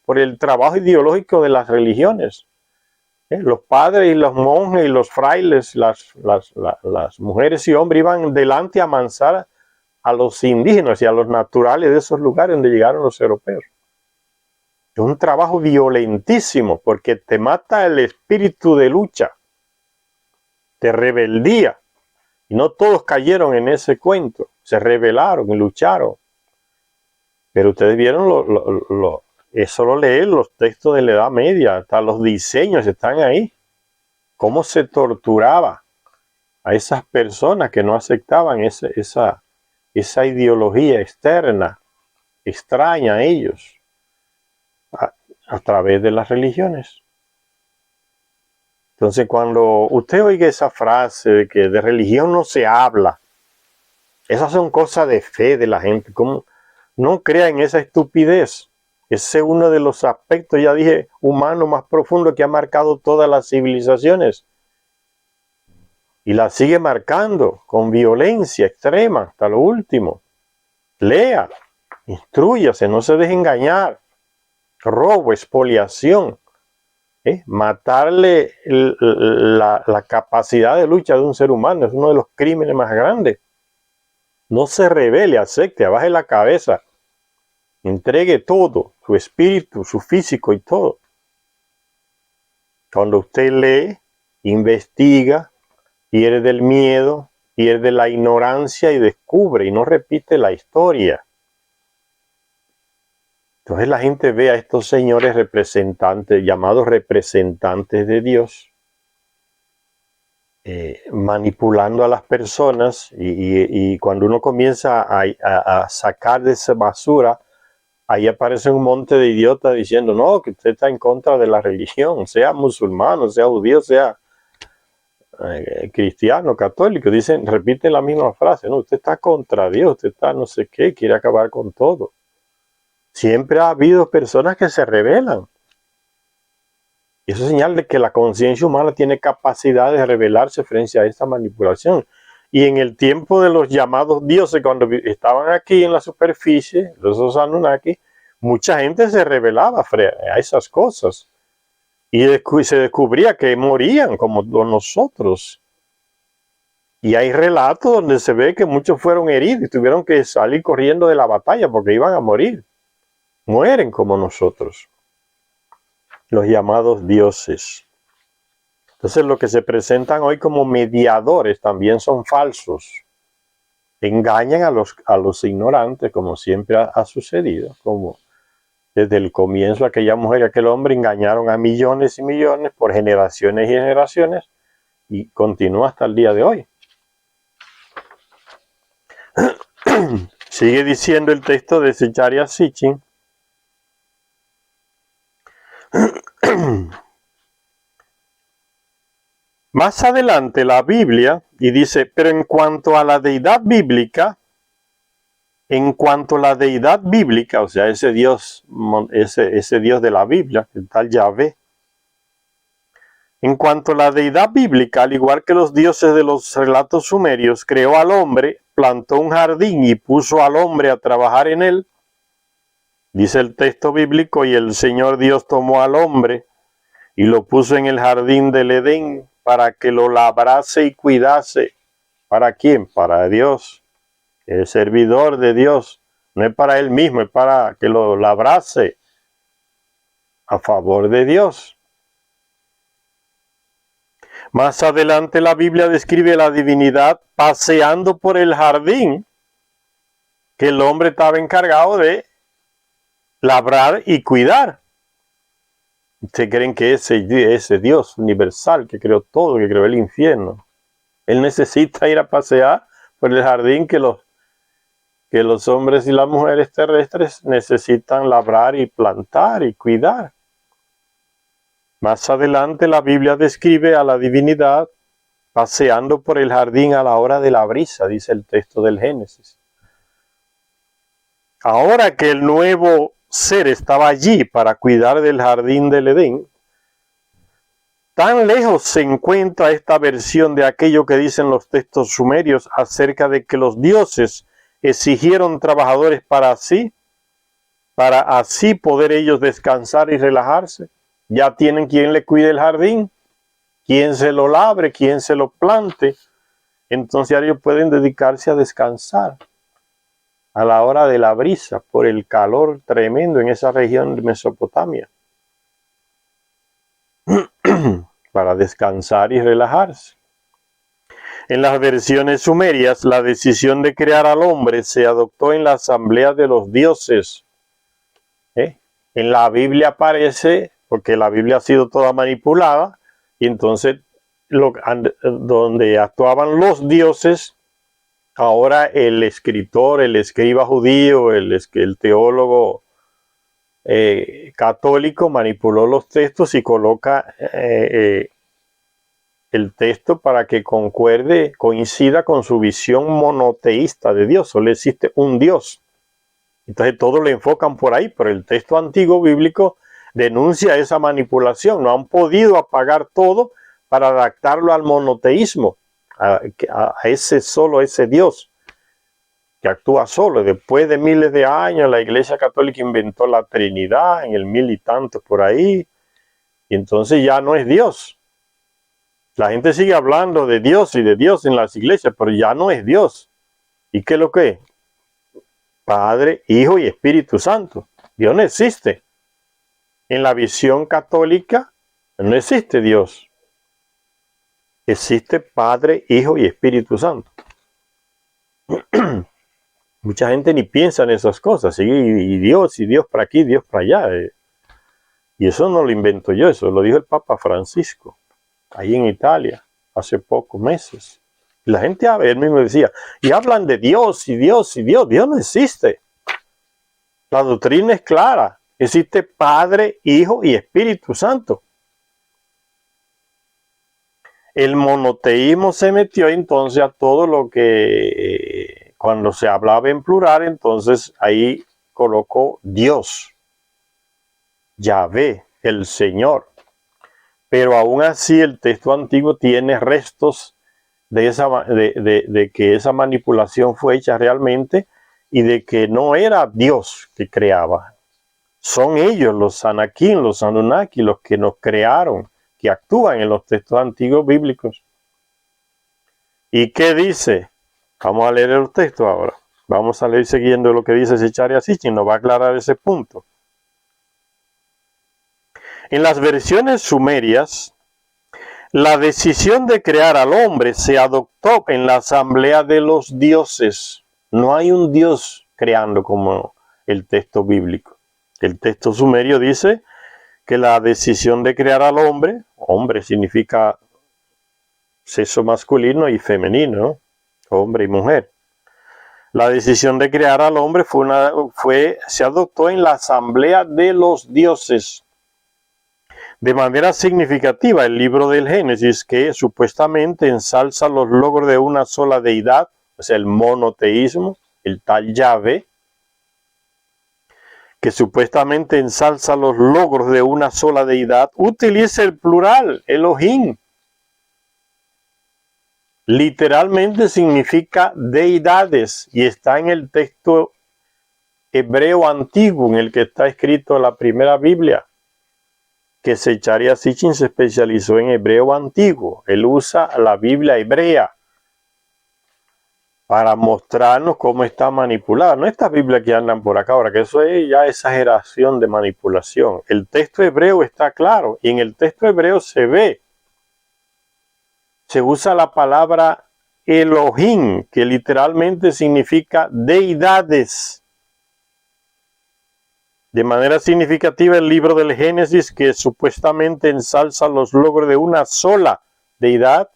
por el trabajo ideológico de las religiones. Los padres y los monjes y los frailes, las mujeres y hombres iban delante a amansar a los indígenas y a los naturales de esos lugares donde llegaron los europeos. Es un trabajo violentísimo porque te mata el espíritu de lucha, de rebeldía. Y no todos cayeron en ese cuento, se rebelaron y lucharon. Pero ustedes vieron eso lo leen los textos de la Edad Media, hasta los diseños están ahí. Cómo se torturaba a esas personas que no aceptaban esa ideología externa, extraña a ellos, a través de las religiones. Entonces, cuando usted oiga esa frase de que de religión no se habla, esas son cosas de fe de la gente. ¿Cómo? No crea en esa estupidez. Ese es uno de los aspectos, ya dije, humano más profundo que ha marcado todas las civilizaciones. Y la sigue marcando con violencia extrema hasta lo último. Lea, instrúyase, no se deje engañar. Robo, expoliación, matarle la capacidad de lucha de un ser humano es uno de los crímenes más grandes. No se rebele, acepte, abaje la cabeza, entregue todo, su espíritu, su físico y todo. Cuando usted lee, investiga, pierde el miedo, pierde la ignorancia y descubre y no repite la historia. Entonces la gente ve a estos señores representantes, llamados representantes de Dios, manipulando a las personas, y cuando uno comienza a sacar de esa basura, ahí aparece un monte de idiotas diciendo, no, que usted está en contra de la religión, sea musulmán, sea judío, sea cristiano, católico, repiten la misma frase, no, usted está contra Dios, usted está no sé qué, quiere acabar con todo. Siempre ha habido personas que se rebelan. Y eso es señal de que la conciencia humana tiene capacidad de rebelarse frente a esta manipulación. Y en el tiempo de los llamados dioses, cuando estaban aquí en la superficie, los Anunnaki, mucha gente se rebelaba a esas cosas. Y se descubría que morían como nosotros. Y hay relatos donde se ve que muchos fueron heridos y tuvieron que salir corriendo de la batalla porque iban a morir. Mueren como nosotros, los llamados dioses. Entonces, lo que se presentan hoy como mediadores también son falsos. Engañan a los ignorantes, como siempre ha sucedido. Como desde el comienzo, aquella mujer y aquel hombre engañaron a millones y millones por generaciones y generaciones y continúa hasta el día de hoy. Sigue diciendo el texto de Zecharia Sitchin. Más adelante la Biblia, y dice, pero en cuanto a la deidad bíblica, o sea, ese Dios de la Biblia, el tal Yahvé, en cuanto a la deidad bíblica, al igual que los dioses de los relatos sumerios, creó al hombre, plantó un jardín y puso al hombre a trabajar en él. Dice el texto bíblico, y el Señor Dios tomó al hombre y lo puso en el jardín del Edén para que lo labrase y cuidase. ¿Para quién? Para Dios, el servidor de Dios. No es para él mismo, es para que lo labrase a favor de Dios. Más adelante la Biblia describe la divinidad paseando por el jardín que el hombre estaba encargado de labrar y cuidar. ¿Ustedes creen que ese Dios universal que creó todo, que creó el infierno, él necesita ir a pasear por el jardín que los hombres y las mujeres terrestres necesitan labrar y plantar y cuidar? Más adelante la Biblia describe a la divinidad paseando por el jardín a la hora de la brisa, dice el texto del Génesis. Ahora que el nuevo ser estaba allí para cuidar del jardín del Edén, tan lejos se encuentra esta versión de aquello que dicen los textos sumerios acerca de que los dioses exigieron trabajadores para así poder ellos descansar y relajarse. Ya tienen quien le cuide el jardín, quien se lo labre, quien se lo plante. Entonces ellos pueden dedicarse a descansar a la hora de la brisa por el calor tremendo en esa región de Mesopotamia. Para descansar y relajarse. En las versiones sumerias, la decisión de crear al hombre se adoptó en la asamblea de los dioses. En la Biblia aparece, porque la Biblia ha sido toda manipulada, y entonces donde actuaban los dioses, ahora el escritor, el escriba judío, el teólogo católico manipuló los textos y coloca el texto para que coincida con su visión monoteísta de Dios. Solo existe un Dios. Entonces todos lo enfocan por ahí, pero el texto antiguo bíblico denuncia esa manipulación. No han podido apagar todo para adaptarlo al monoteísmo, a ese Dios que actúa solo. Después de miles de años, la Iglesia Católica inventó la Trinidad en el 1000 y tantos por ahí, y entonces ya no es Dios. La gente sigue hablando de Dios y de Dios en las iglesias, pero ya no es Dios. ¿Y qué es lo que es? Padre, Hijo y Espíritu Santo. Dios no existe. En la visión católica no existe Dios. Existe Padre, Hijo y Espíritu Santo. Mucha gente ni piensa en esas cosas. Y Dios para aquí, Dios para allá. Y eso no lo invento yo, eso lo dijo el Papa Francisco, ahí en Italia, hace pocos meses. Y la gente, él mismo decía, y hablan de Dios y Dios y Dios. Dios no existe. La doctrina es clara. Existe Padre, Hijo y Espíritu Santo. El monoteísmo se metió entonces a todo lo que, cuando se hablaba en plural, entonces ahí colocó Dios, Yahvé, el Señor. pero aún así el texto antiguo tiene restos de que esa manipulación fue hecha realmente y de que no era Dios que creaba. Son ellos, los Anakim, los Anunnaki, los que nos crearon, que actúan en los textos antiguos bíblicos. ¿Y qué dice? Vamos a leer el texto ahora. Vamos a leer siguiendo lo que dice Zecharia Sitchin, nos va a aclarar ese punto. En las versiones sumerias, la decisión de crear al hombre se adoptó en la asamblea de los dioses. No hay un dios creando como el texto bíblico. El texto sumerio dice que la decisión de crear al hombre, hombre significa sexo masculino y femenino, hombre y mujer. La decisión de crear al hombre se adoptó en la asamblea de los dioses. De manera significativa, el libro del Génesis, que supuestamente ensalza los logros de una sola deidad, o sea, el monoteísmo, el tal Yahvé, que supuestamente ensalza los logros de una sola deidad, utiliza el plural, Elohim. Literalmente significa deidades y está en el texto hebreo antiguo en el que está escrito la primera Biblia, que Zecharia Sitchin se especializó en hebreo antiguo. Él usa la Biblia hebrea para mostrarnos cómo está manipulada. No estas Biblias que andan por acá ahora, que eso es ya exageración de manipulación. El texto hebreo está claro y en el texto hebreo se usa la palabra Elohim, que literalmente significa deidades. De manera significativa, el libro del Génesis, que supuestamente ensalza los logros de una sola deidad,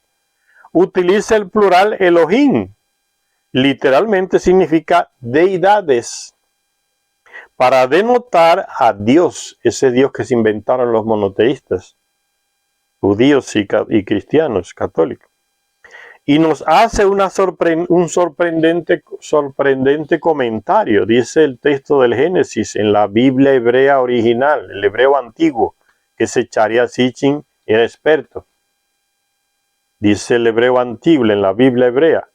utiliza el plural Elohim. Literalmente significa deidades, para denotar a Dios, ese Dios que se inventaron los monoteístas, judíos y cristianos, católicos. Y nos hace un sorprendente comentario, dice el texto del Génesis en la Biblia hebrea original, el hebreo antiguo, que Zecharia Sitchin era experto. Dice el hebreo antiguo en la Biblia hebrea.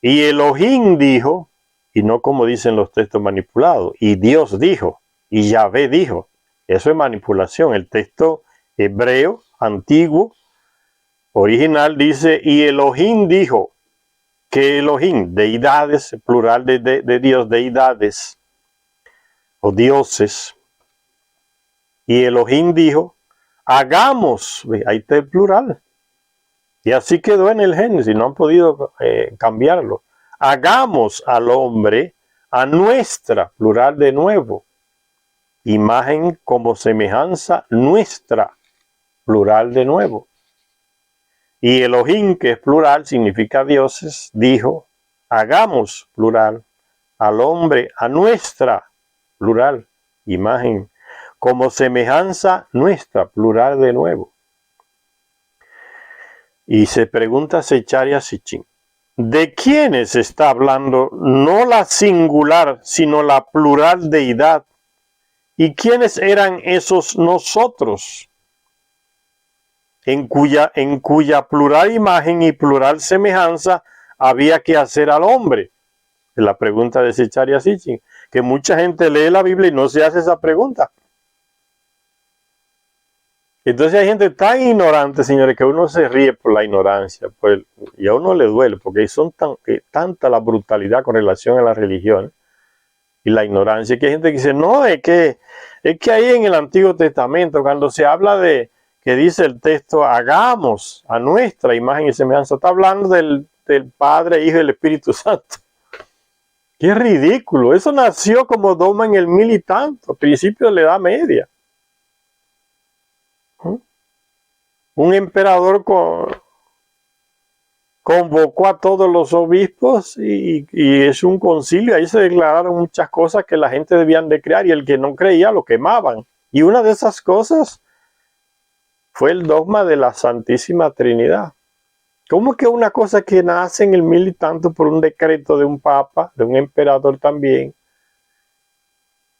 Y Elohim dijo, y no como dicen los textos manipulados, y Dios dijo, y Yahvé dijo. Eso es manipulación. El texto hebreo antiguo original dice, y Elohim dijo, que Elohim, deidades, plural de Dios, deidades o dioses. Y Elohim dijo, hagamos, ahí está el plural. Y así quedó en el Génesis, no han podido cambiarlo. Hagamos al hombre a nuestra, plural de nuevo, imagen como semejanza nuestra, plural de nuevo. Y Elohim, que es plural, significa dioses, dijo, hagamos, plural, al hombre a nuestra, plural, imagen, como semejanza nuestra, plural de nuevo. Y se pregunta Zecharia Sitchin, ¿de quiénes está hablando no la singular, sino la plural deidad? ¿Y quiénes eran esos nosotros? En cuya plural imagen y plural semejanza había que hacer al hombre. Es la pregunta de Zecharia Sitchin, que mucha gente lee la Biblia y no se hace esa pregunta. Entonces hay gente tan ignorante, señores, que uno se ríe por la ignorancia, y a uno le duele, porque son tanta la brutalidad con relación a la religión y la ignorancia, que hay gente que dice, no, es que ahí en el Antiguo Testamento, cuando se habla de que dice el texto, hagamos a nuestra imagen y semejanza, está hablando del Padre, Hijo y el Espíritu Santo. ¡Qué ridículo! Eso nació como dogma en el 1000 y tanto, a principios de la Edad Media. Un emperador convocó a todos los obispos y es un concilio. Ahí se declararon muchas cosas que la gente debían de crear y el que no creía lo quemaban. Y una de esas cosas fue el dogma de la Santísima Trinidad. ¿Cómo que una cosa que nace en el 1000 y tanto por un decreto de un papa, de un emperador también,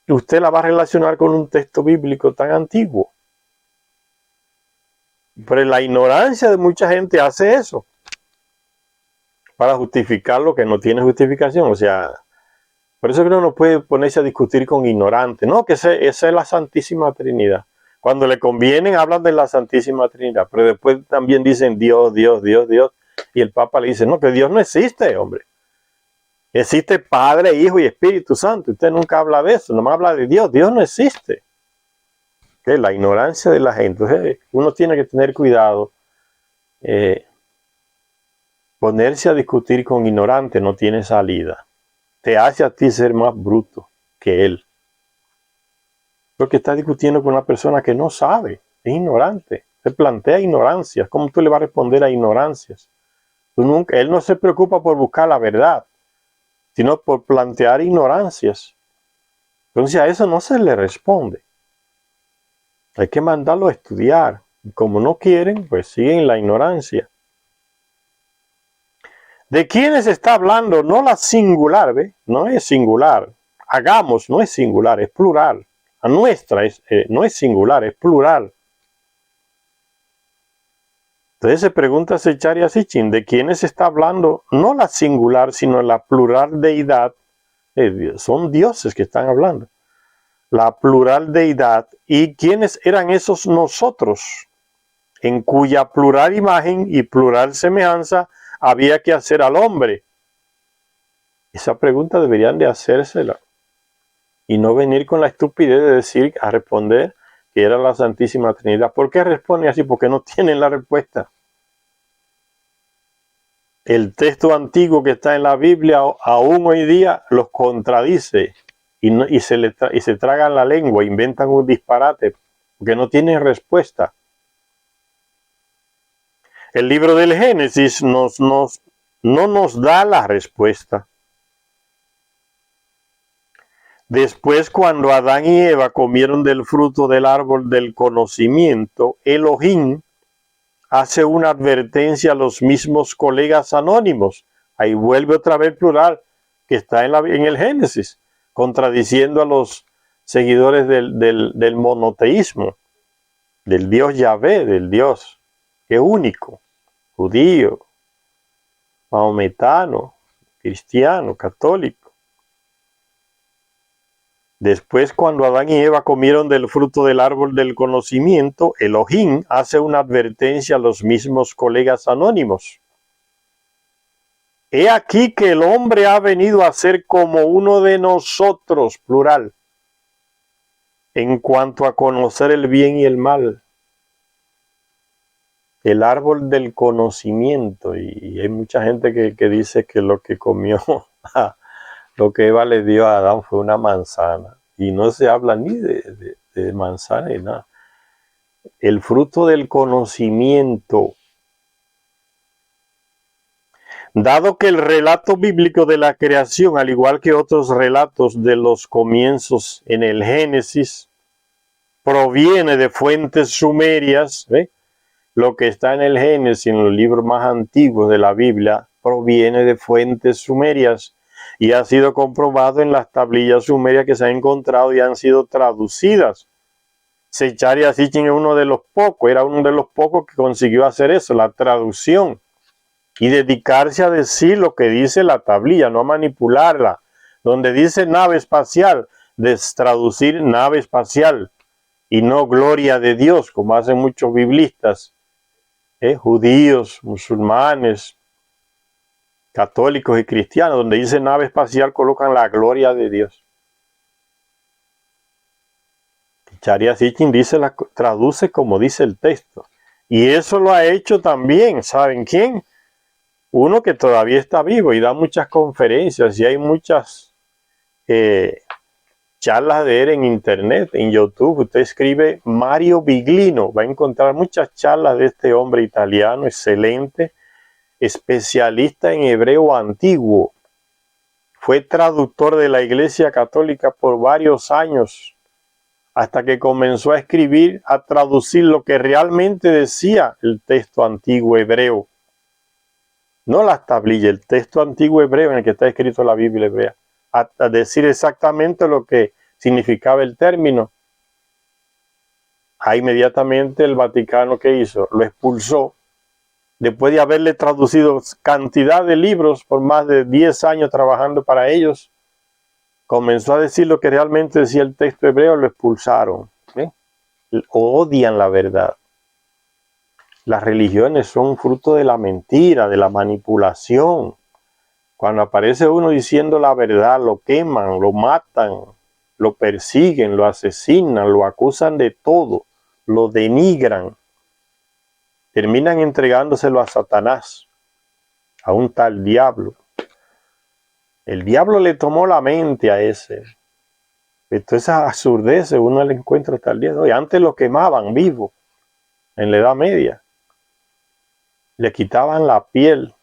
y usted la va a relacionar con un texto bíblico tan antiguo? Pero la ignorancia de mucha gente hace eso para justificar lo que no tiene justificación. O sea, por eso que uno no puede ponerse a discutir con ignorantes. No, que esa es la Santísima Trinidad. Cuando le convienen hablan de la Santísima Trinidad, pero después también dicen Dios, Dios, Dios, Dios. Y el Papa le dice, no, que Dios no existe, hombre. Existe Padre, Hijo y Espíritu Santo. Usted nunca habla de eso, nomás habla de Dios. Dios no existe. Que la ignorancia de la gente. Entonces, uno tiene que tener cuidado. Ponerse a discutir con ignorantes no tiene salida. Te hace a ti ser más bruto que él. Porque estás discutiendo con una persona que no sabe, es ignorante. Se plantea ignorancias. ¿Cómo tú le vas a responder a ignorancias? Él no se preocupa por buscar la verdad, sino por plantear ignorancias. Entonces a eso no se le responde. Hay que mandarlo a estudiar. Y como no quieren, pues siguen la ignorancia. ¿De quiénes está hablando? No la singular, ¿ve? No es singular. Hagamos, no es singular, es plural. A nuestra no es singular, es plural. Entonces se pregunta Secharya Sitchin, ¿de quiénes está hablando? No la singular, sino la plural deidad. Son dioses que están hablando. La plural deidad. ¿Y quiénes eran esos nosotros? En cuya plural imagen y plural semejanza había que hacer al hombre. Esa pregunta deberían de hacérsela. Y no venir con la estupidez de decir, a responder que era la Santísima Trinidad. ¿Por qué responde así? Porque no tienen la respuesta. El texto antiguo que está en la Biblia aún hoy día los contradice y se tragan la lengua, inventan un disparate, porque no tienen respuesta. El libro del Génesis no nos da la respuesta. Después, cuando Adán y Eva comieron del fruto del árbol del conocimiento, Elohim hace una advertencia a los mismos colegas anónimos. Ahí vuelve otra vez plural, que está en el Génesis, contradiciendo a los seguidores del monoteísmo, del Dios Yahvé, del Dios que es único, judío, maometano, cristiano, católico. Después, cuando Adán y Eva comieron del fruto del árbol del conocimiento, Elohim hace una advertencia a los mismos colegas anónimos. He aquí que el hombre ha venido a ser como uno de nosotros, plural, en cuanto a conocer el bien y el mal. El árbol del conocimiento, y hay mucha gente que dice que lo que comió, lo que Eva le dio a Adán fue una manzana. Y no se habla ni de manzana ni nada. El fruto del conocimiento. Dado que el relato bíblico de la creación, al igual que otros relatos de los comienzos en el Génesis, proviene de fuentes sumerias, ¿ve? Lo que está en el Génesis, en los libros más antiguos de la Biblia, proviene de fuentes sumerias y ha sido comprobado en las tablillas sumerias que se han encontrado y han sido traducidas. Secharya Sitchin es uno de los pocos, era uno de los pocos que consiguió hacer eso, la traducción, y dedicarse a decir lo que dice la tablilla, no a manipularla. Donde dice nave espacial, traducir nave espacial y no gloria de Dios, como hacen muchos biblistas, judíos, musulmanes, católicos y cristianos. Donde dice nave espacial colocan la gloria de Dios. Secharya Sitchin traduce como dice el texto. Y eso lo ha hecho también, ¿saben quién? Uno que todavía está vivo y da muchas conferencias y hay muchas charlas de él en internet, en YouTube. Usted escribe Mario Biglino, va a encontrar muchas charlas de este hombre italiano, excelente, especialista en hebreo antiguo. Fue traductor de la Iglesia Católica por varios años, hasta que comenzó a escribir, a traducir lo que realmente decía el texto antiguo hebreo. No las tablillas, el texto antiguo hebreo en el que está escrito la Biblia hebrea. A decir exactamente lo que significaba el término. Inmediatamente el Vaticano, ¿qué hizo? Lo expulsó. Después de haberle traducido cantidad de libros por más de 10 años trabajando para ellos, comenzó a decir lo que realmente decía el texto hebreo, lo expulsaron. Odian la verdad. Las religiones son fruto de la mentira, de la manipulación. Cuando aparece uno diciendo la verdad, lo queman, lo matan, lo persiguen, lo asesinan, lo acusan de todo, lo denigran. Terminan entregándoselo a Satanás, a un tal diablo. El diablo le tomó la mente a ese. Todas esas absurdeces uno le encuentra hasta el día de hoy. Antes lo quemaban vivo, en la Edad Media. Le quitaban la piel.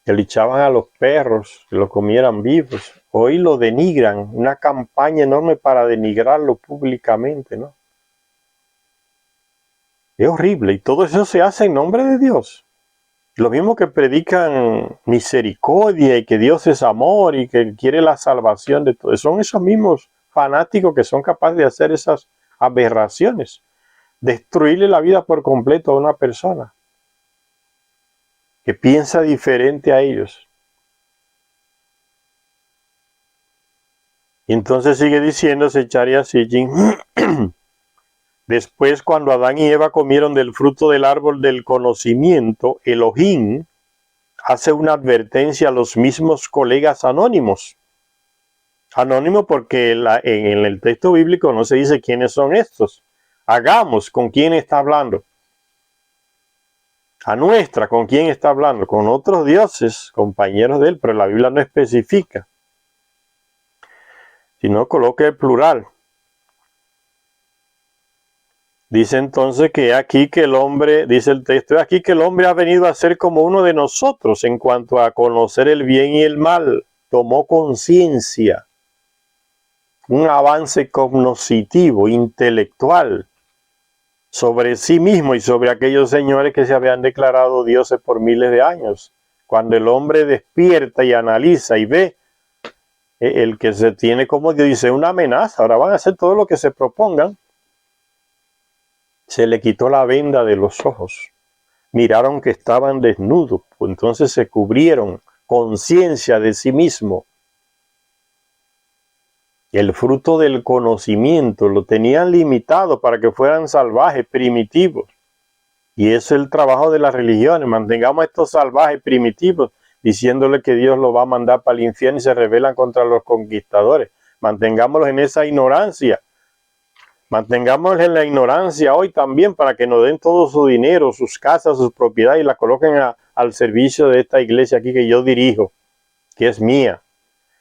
Le echaban a los perros que lo comieran vivos. Hoy lo denigran. Una campaña enorme para denigrarlo públicamente, ¿no? Es horrible. Y todo eso se hace en nombre de Dios. Lo mismo que predican misericordia y que Dios es amor y que quiere la salvación de todos. Son esos mismos fanáticos que son capaces de hacer esas aberraciones. Destruirle la vida por completo a una persona que piensa diferente a ellos. Y entonces sigue diciendo Zecharia Sitchin. Después, cuando Adán y Eva comieron del fruto del árbol del conocimiento, Elohim hace una advertencia a los mismos colegas anónimos. Anónimo porque en el texto bíblico no se dice quiénes son estos. Hagamos, ¿con quién está hablando? A nuestra, ¿con quién está hablando? Con otros dioses, compañeros de él, pero la Biblia no especifica. Sino coloca el plural. Dice entonces que aquí que el hombre, dice el texto, aquí que el hombre ha venido a ser como uno de nosotros en cuanto a conocer el bien y el mal. Tomó conciencia, un avance cognoscitivo, intelectual, sobre sí mismo y sobre aquellos señores que se habían declarado dioses por miles de años. Cuando el hombre despierta y analiza y ve el que se tiene como Dios, dice una amenaza, ahora van a hacer todo lo que se propongan. Se le quitó la venda de los ojos. Miraron que estaban desnudos, pues entonces se cubrieron, conciencia de sí mismo. El fruto del conocimiento lo tenían limitado para que fueran salvajes, primitivos. Y eso es el trabajo de las religiones. Mantengamos a estos salvajes primitivos, diciéndole que Dios los va a mandar para el infierno y se rebelan contra los conquistadores. Mantengámoslos en esa ignorancia. Mantengámoslos en la ignorancia hoy también para que nos den todo su dinero, sus casas, sus propiedades y las coloquen al servicio de esta iglesia aquí que yo dirijo, que es mía.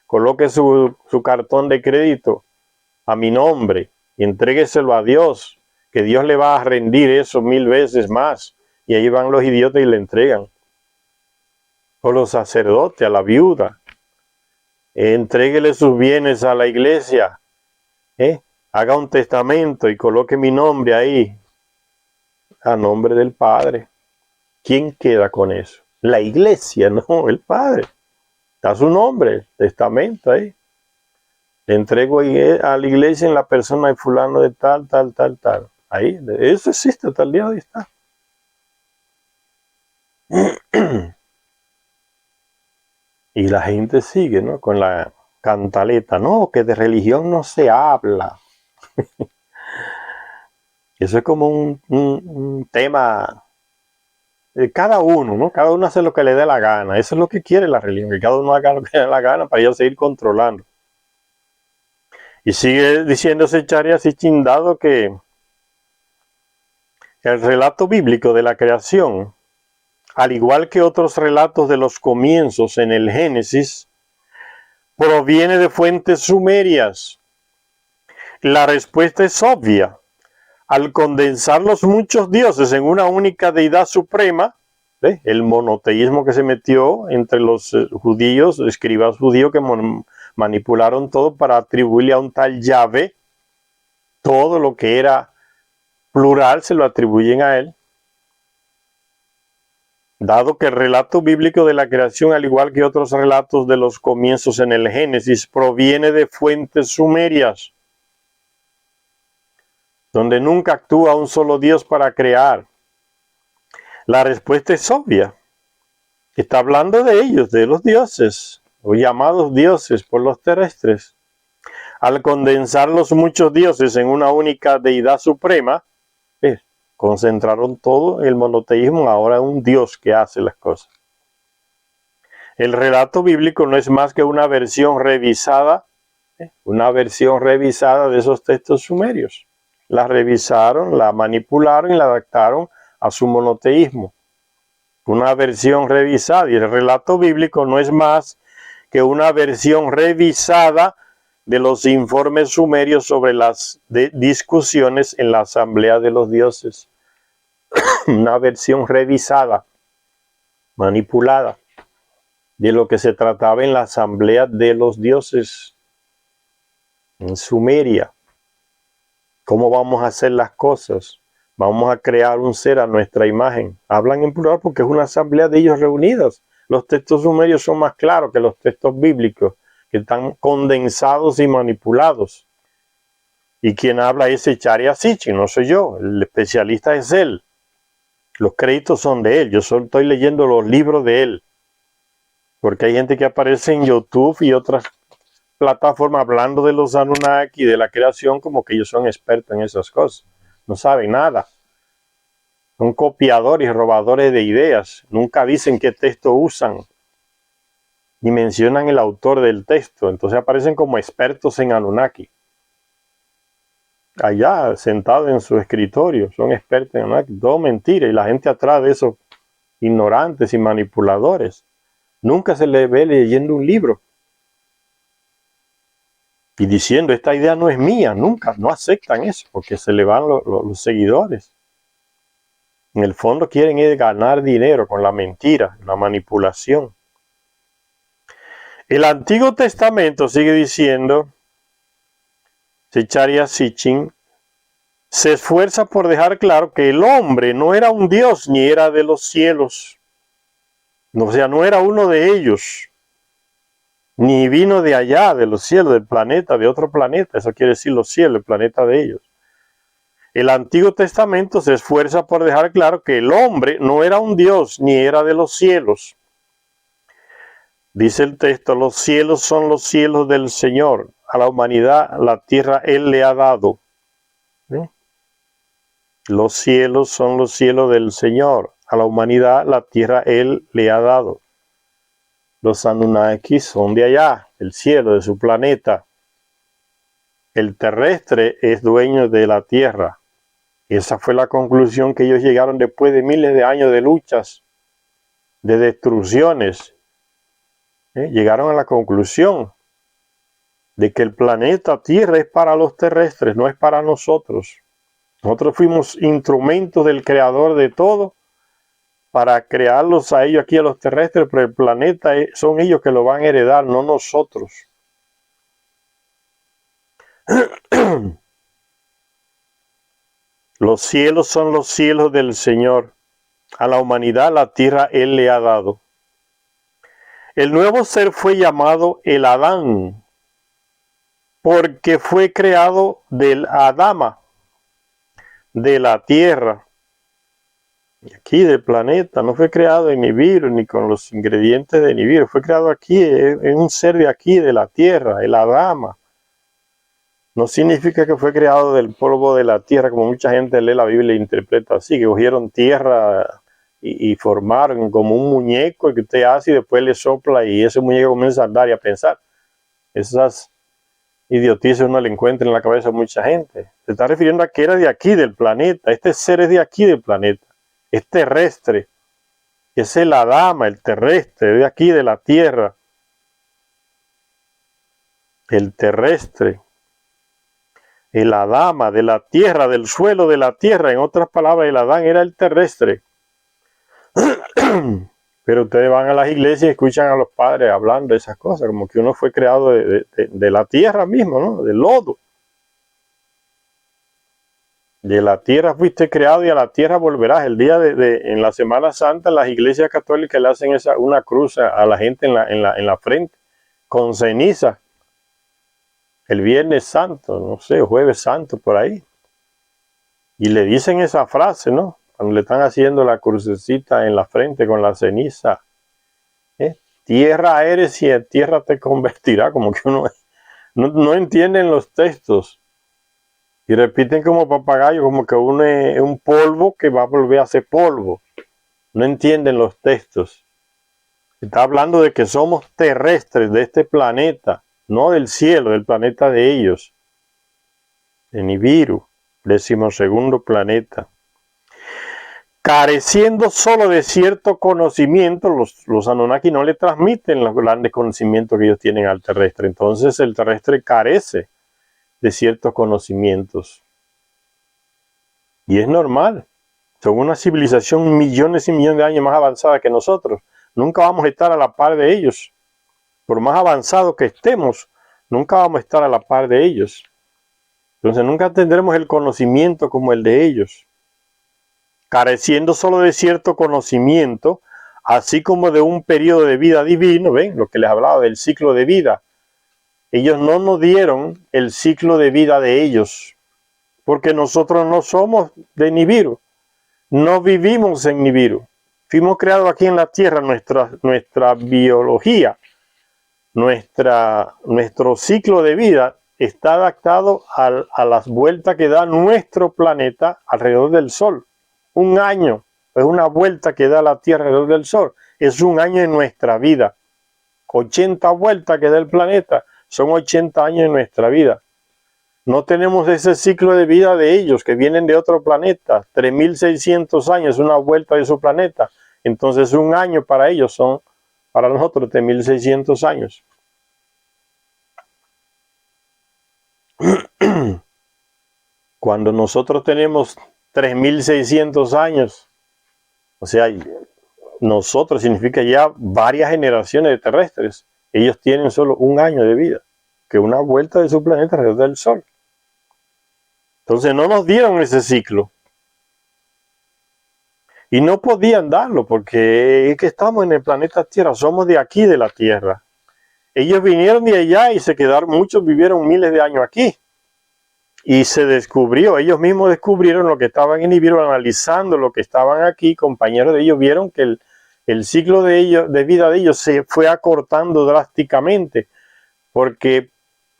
Coloque su cartón de crédito a mi nombre y entrégueselo a Dios, que Dios le va a rendir eso 1000 veces más. Y ahí van los idiotas y le entregan. O los sacerdotes, a la viuda. Entréguele sus bienes a la iglesia. Haga un testamento y coloque mi nombre ahí, a nombre del Padre. ¿Quién queda con eso? La iglesia, no, el Padre. Está su nombre, testamento ahí. Le entrego a la iglesia en la persona de fulano de tal. Ahí, eso existe hasta el día de hoy está. Y la gente sigue, ¿no? Con la cantaleta, no, que de religión no se habla. Eso es como un tema de cada uno, ¿no? Cada uno hace lo que le dé la gana. Eso es lo que quiere la religión, que cada uno haga lo que le dé la gana para ellos seguir controlando. Y sigue diciéndose Zecharia Sitchin, dado que el relato bíblico de la creación, al igual que otros relatos de los comienzos en el Génesis, proviene de fuentes sumerias. La respuesta es obvia. Al condensar los muchos dioses en una única deidad suprema, el monoteísmo que se metió entre los judíos, escribas judíos que manipularon todo para atribuirle a un tal Yahvé, todo lo que era plural se lo atribuyen a él. Dado que el relato bíblico de la creación, al igual que otros relatos de los comienzos en el Génesis, proviene de fuentes sumerias. donde nunca actúa un solo Dios para crear? La respuesta es obvia. Está hablando de ellos, de los dioses, o llamados dioses por los terrestres. Al condensar los muchos dioses en una única deidad suprema, concentraron todo el monoteísmo ahora en un Dios que hace las cosas. El relato bíblico no es más que una versión revisada de esos textos sumerios. La revisaron, la manipularon y la adaptaron a su monoteísmo. Una versión revisada, y el relato bíblico no es más que una versión revisada de los informes sumerios sobre las discusiones en la asamblea de los dioses. Una versión revisada, manipulada, de lo que se trataba en la asamblea de los dioses en Sumeria. ¿Cómo vamos a hacer las cosas? Vamos a crear un ser a nuestra imagen. Hablan en plural porque es una asamblea de ellos reunidos. Los textos sumerios son más claros que los textos bíblicos, que están condensados y manipulados. Y quien habla es Zecharia Sitchin, no soy yo. El especialista es él. Los créditos son de él. Yo solo estoy leyendo los libros de él. Porque hay gente que aparece en YouTube y otras plataformas hablando de los Anunnaki y de la creación como que ellos son expertos en esas cosas. No saben nada. Son copiadores y robadores de ideas. Nunca dicen qué texto usan. Ni mencionan el autor del texto. Entonces aparecen como expertos en Anunnaki. Allá, sentados en su escritorio, son expertos en Anunnaki. Todo mentira. Y la gente atrás de esos ignorantes y manipuladores. Nunca se le ve leyendo un libro. Y diciendo, esta idea no es mía, nunca, no aceptan eso, porque se le van los seguidores. En el fondo quieren ganar dinero con la mentira, la manipulación. El Antiguo Testamento sigue diciendo, Zecharia Sitchin, se esfuerza por dejar claro que el hombre no era un Dios ni era de los cielos. O sea, no era uno de ellos. Ni vino de allá, de los cielos, del planeta, de otro planeta. Eso quiere decir los cielos, el planeta de ellos. El Antiguo Testamento se esfuerza por dejar claro que el hombre no era un Dios, ni era de los cielos. Dice el texto, los cielos son los cielos del Señor. A la humanidad, la tierra Él le ha dado. Los cielos son los cielos del Señor. A la humanidad, la tierra Él le ha dado. Los Anunnaki son de allá, del cielo, de su planeta. El terrestre es dueño de la tierra. Esa fue la conclusión que ellos llegaron después de miles de años de luchas, de destrucciones. Llegaron a la conclusión de que el planeta Tierra es para los terrestres, no es para nosotros. Nosotros fuimos instrumentos del Creador de todo, para crearlos a ellos aquí, a los terrestres, pero el planeta son ellos que lo van a heredar, no nosotros. Los cielos son los cielos del Señor. A la humanidad la tierra Él le ha dado. El nuevo ser fue llamado el Adán, porque fue creado del Adama, de la tierra. Y aquí del planeta, no fue creado en Nibiru ni con los ingredientes de Nibiru, fue creado aquí, es un ser de aquí, de la tierra, el Adama. No significa que fue creado del polvo de la tierra, como mucha gente lee la Biblia e interpreta así, que cogieron tierra y formaron como un muñeco que usted hace y después le sopla y ese muñeco comienza a andar y a pensar. Esas idiotices uno le encuentra en la cabeza a mucha gente. Se está refiriendo a que era de aquí, del planeta. Este ser es de aquí, del planeta. Es terrestre, es el Adama, el terrestre, de aquí de la tierra. El terrestre, el Adama, de la tierra, del suelo de la tierra. En otras palabras, el Adán era el terrestre. Pero ustedes van a las iglesias y escuchan a los padres hablando de esas cosas, como que uno fue creado de la tierra mismo, ¿no? Del lodo. De la tierra fuiste creado y a la tierra volverás. El día en la Semana Santa, las iglesias católicas le hacen una cruz a la gente en la frente, con ceniza. El Viernes Santo, no sé, Jueves Santo, por ahí. Y le dicen esa frase, ¿no? Cuando le están haciendo la crucecita en la frente con la ceniza. Tierra eres y en tierra te convertirá. Como que uno no entienden los textos. Y repiten como papagayo, como que uno es un polvo que va a volver a ser polvo. No entienden los textos. Está hablando de que somos terrestres de este planeta, no del cielo, del planeta de ellos. De Nibiru, 12º planeta. Careciendo solo de cierto conocimiento, los Anunnaki no le transmiten los grandes conocimientos que ellos tienen al terrestre. Entonces el terrestre carece de ciertos conocimientos. Y es normal. Son una civilización millones y millones de años más avanzada que nosotros. Nunca vamos a estar a la par de ellos. Por más avanzado que estemos, nunca vamos a estar a la par de ellos. Entonces nunca tendremos el conocimiento como el de ellos. Careciendo solo de cierto conocimiento, así como de un periodo de vida divino, ¿ven? Lo que les hablaba del ciclo de vida. Ellos no nos dieron el ciclo de vida de ellos, porque nosotros no somos de Nibiru, no vivimos en Nibiru. Fuimos creados aquí en la Tierra, nuestra biología, nuestro ciclo de vida está adaptado a las vueltas que da nuestro planeta alrededor del Sol. Un año es una vuelta que da la Tierra alrededor del Sol. Es un año en nuestra vida. 80 vueltas que da el planeta son 80 años en nuestra vida. No tenemos ese ciclo de vida de ellos que vienen de otro planeta. 3.600 años, una vuelta de su planeta. Entonces un año para ellos son, para nosotros, 3.600 años. Cuando nosotros tenemos 3.600 años, o sea, nosotros significa ya varias generaciones de terrestres. Ellos tienen solo un año de vida, que una vuelta de su planeta alrededor del Sol. Entonces no nos dieron ese ciclo. Y no podían darlo, porque es que estamos en el planeta Tierra, somos de aquí, de la Tierra. Ellos vinieron de allá y se quedaron, muchos vivieron miles de años aquí. Y se descubrió, ellos mismos descubrieron lo que estaban en Nibiru, analizando lo que estaban aquí, compañeros de ellos vieron que el ciclo de vida de ellos se fue acortando drásticamente, porque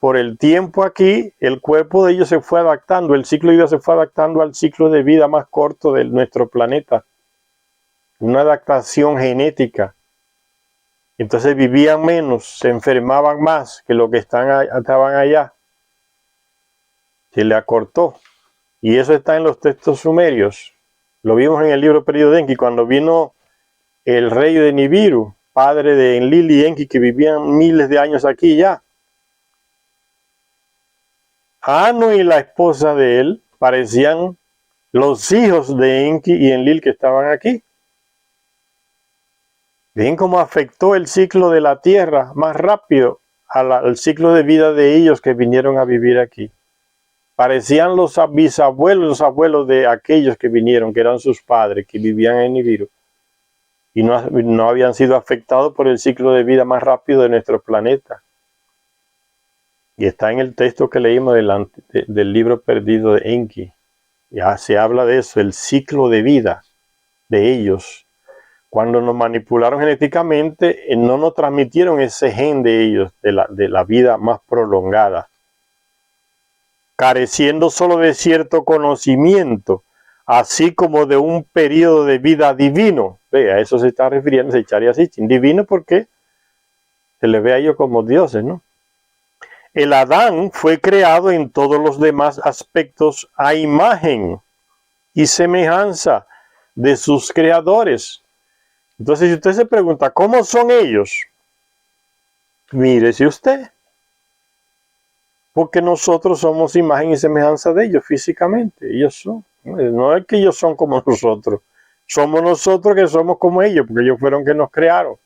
por el tiempo aquí, el cuerpo de ellos se fue adaptando, el ciclo de vida se fue adaptando al ciclo de vida más corto de nuestro planeta. Una adaptación genética. Entonces vivían menos, se enfermaban más que los que estaban allá. Se le acortó. Y eso está en los textos sumerios. Lo vimos en el libro Periodo de Enki, cuando vino el rey de Nibiru, padre de Enlil y Enki, que vivían miles de años aquí ya. Anu y la esposa de él parecían los hijos de Enki y Enlil que estaban aquí. Ven cómo afectó el ciclo de la tierra más rápido al ciclo de vida de ellos que vinieron a vivir aquí. Parecían los bisabuelos, los abuelos de aquellos que vinieron, que eran sus padres, que vivían en Nibiru. Y no habían sido afectados por el ciclo de vida más rápido de nuestro planeta. Y está en el texto que leímos del libro perdido de Enki. Ya se habla de eso, el ciclo de vida de ellos. Cuando nos manipularon genéticamente, no nos transmitieron ese gen de ellos, de la vida más prolongada. Careciendo solo de cierto conocimiento, así como de un periodo de vida divino. Ve, a eso se está refiriendo Zecharia Sitchin. Divino porque se les ve a ellos como dioses, ¿no? El Adán fue creado en todos los demás aspectos a imagen y semejanza de sus creadores. Entonces, si usted se pregunta, ¿cómo son ellos? Mírese usted. Porque nosotros somos imagen y semejanza de ellos físicamente. Ellos son. No es que ellos son como nosotros. Somos nosotros que somos como ellos, porque ellos fueron que nos crearon.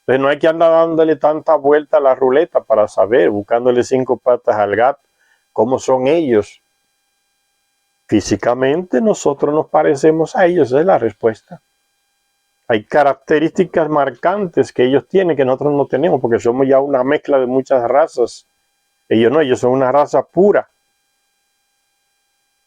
Entonces no hay que andar dándole tanta vuelta a la ruleta para saber, buscándole 5 patas al gato, cómo son ellos. Físicamente nosotros nos parecemos a ellos, esa es la respuesta. Hay características marcantes que ellos tienen que nosotros no tenemos, porque somos ya una mezcla de muchas razas. Ellos no, ellos son una raza pura.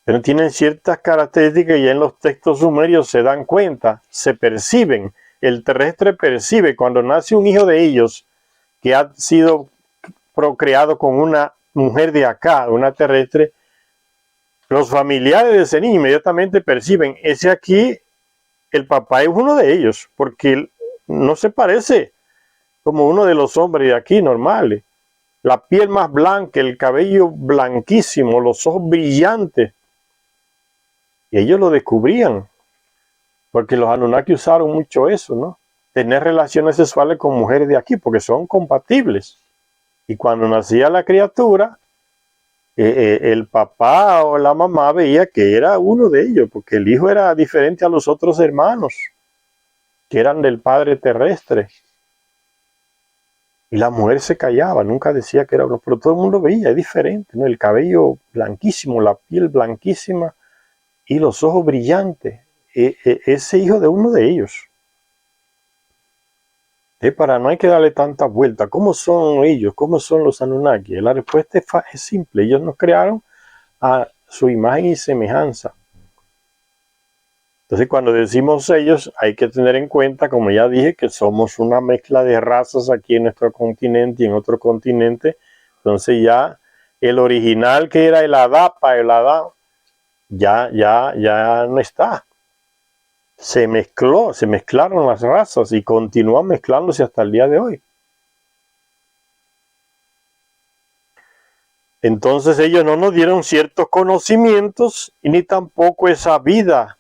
pero tienen ciertas características y ya en los textos sumerios se dan cuenta, se perciben. El terrestre percibe cuando nace un hijo de ellos que ha sido procreado con una mujer de acá, una terrestre. Los familiares de ese niño inmediatamente perciben, ese aquí, el papá es uno de ellos, porque él no se parece como uno de los hombres de aquí normales. La piel más blanca, el cabello blanquísimo, los ojos brillantes. Y ellos lo descubrían, porque los Anunnaki usaron mucho eso, ¿no? Tener relaciones sexuales con mujeres de aquí, porque son compatibles. Y cuando nacía la criatura, el papá o la mamá veía que era uno de ellos, porque el hijo era diferente a los otros hermanos, que eran del padre terrestre. Y la mujer se callaba, nunca decía que era uno, pero todo el mundo veía, es diferente, ¿no? El cabello blanquísimo, la piel blanquísima y los ojos brillantes. Ese hijo de uno de ellos. Para no hay que darle tanta vuelta. ¿Cómo son ellos? ¿Cómo son los Anunnaki? La respuesta es simple. Ellos nos crearon a su imagen y semejanza. Entonces, cuando decimos ellos, hay que tener en cuenta, como ya dije, que somos una mezcla de razas aquí en nuestro continente y en otro continente. Entonces ya el original, que era el Adapa, el Adán, ya no está. Se mezclaron las razas y continúan mezclándose hasta el día de hoy. Entonces ellos no nos dieron ciertos conocimientos y ni tampoco esa vida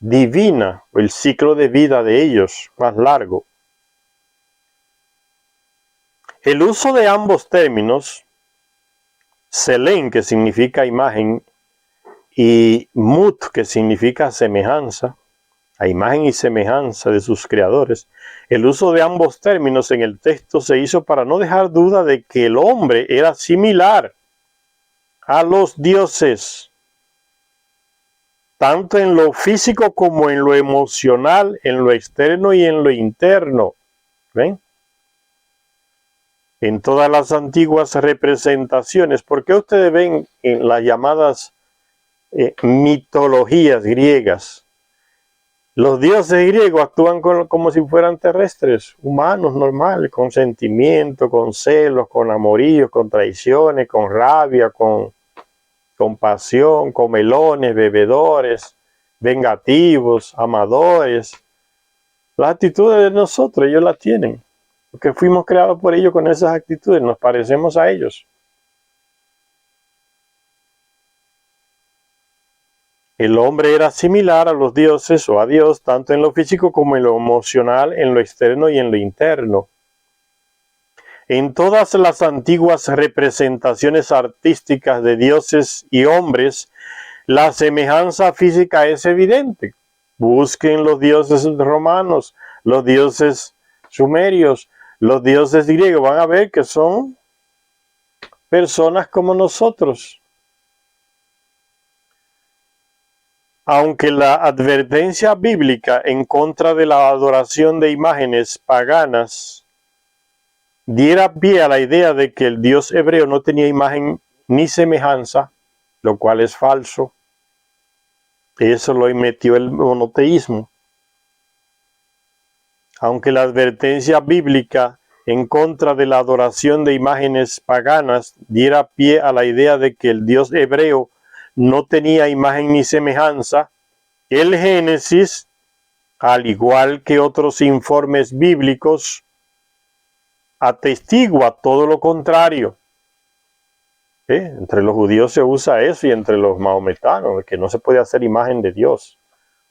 divina, o el ciclo de vida de ellos más largo. El uso de ambos términos, Selén, que significa imagen, y Mut, que significa semejanza, a imagen y semejanza de sus creadores, el uso de ambos términos en el texto se hizo para no dejar duda de que el hombre era similar a los dioses, tanto en lo físico como en lo emocional, en lo externo y en lo interno. ¿Ven? En todas las antiguas representaciones, ¿por qué ustedes ven en las llamadas mitologías griegas? Los dioses griegos actúan como si fueran terrestres, humanos normales, con sentimiento, con celos, con amoríos, con traiciones, con rabia, con compasión, comelones, bebedores, vengativos, amadores. Las actitudes de nosotros, ellos las tienen, porque fuimos creados por ellos con esas actitudes, nos parecemos a ellos. El hombre era similar a los dioses o a Dios, tanto en lo físico como en lo emocional, en lo externo y en lo interno. En todas las antiguas representaciones artísticas de dioses y hombres, la semejanza física es evidente. Busquen los dioses romanos, los dioses sumerios, los dioses griegos, van a ver que son personas como nosotros. Aunque la advertencia bíblica en contra de la adoración de imágenes paganas diera pie a la idea de que el Dios hebreo no tenía imagen ni semejanza, lo cual es falso. Eso lo metió el monoteísmo. Aunque la advertencia bíblica en contra de la adoración de imágenes paganas diera pie a la idea de que el Dios hebreo no tenía imagen ni semejanza, el Génesis, al igual que otros informes bíblicos, atestigua todo lo contrario. Entre los judíos se usa eso y entre los mahometanos, que no se puede hacer imagen de Dios.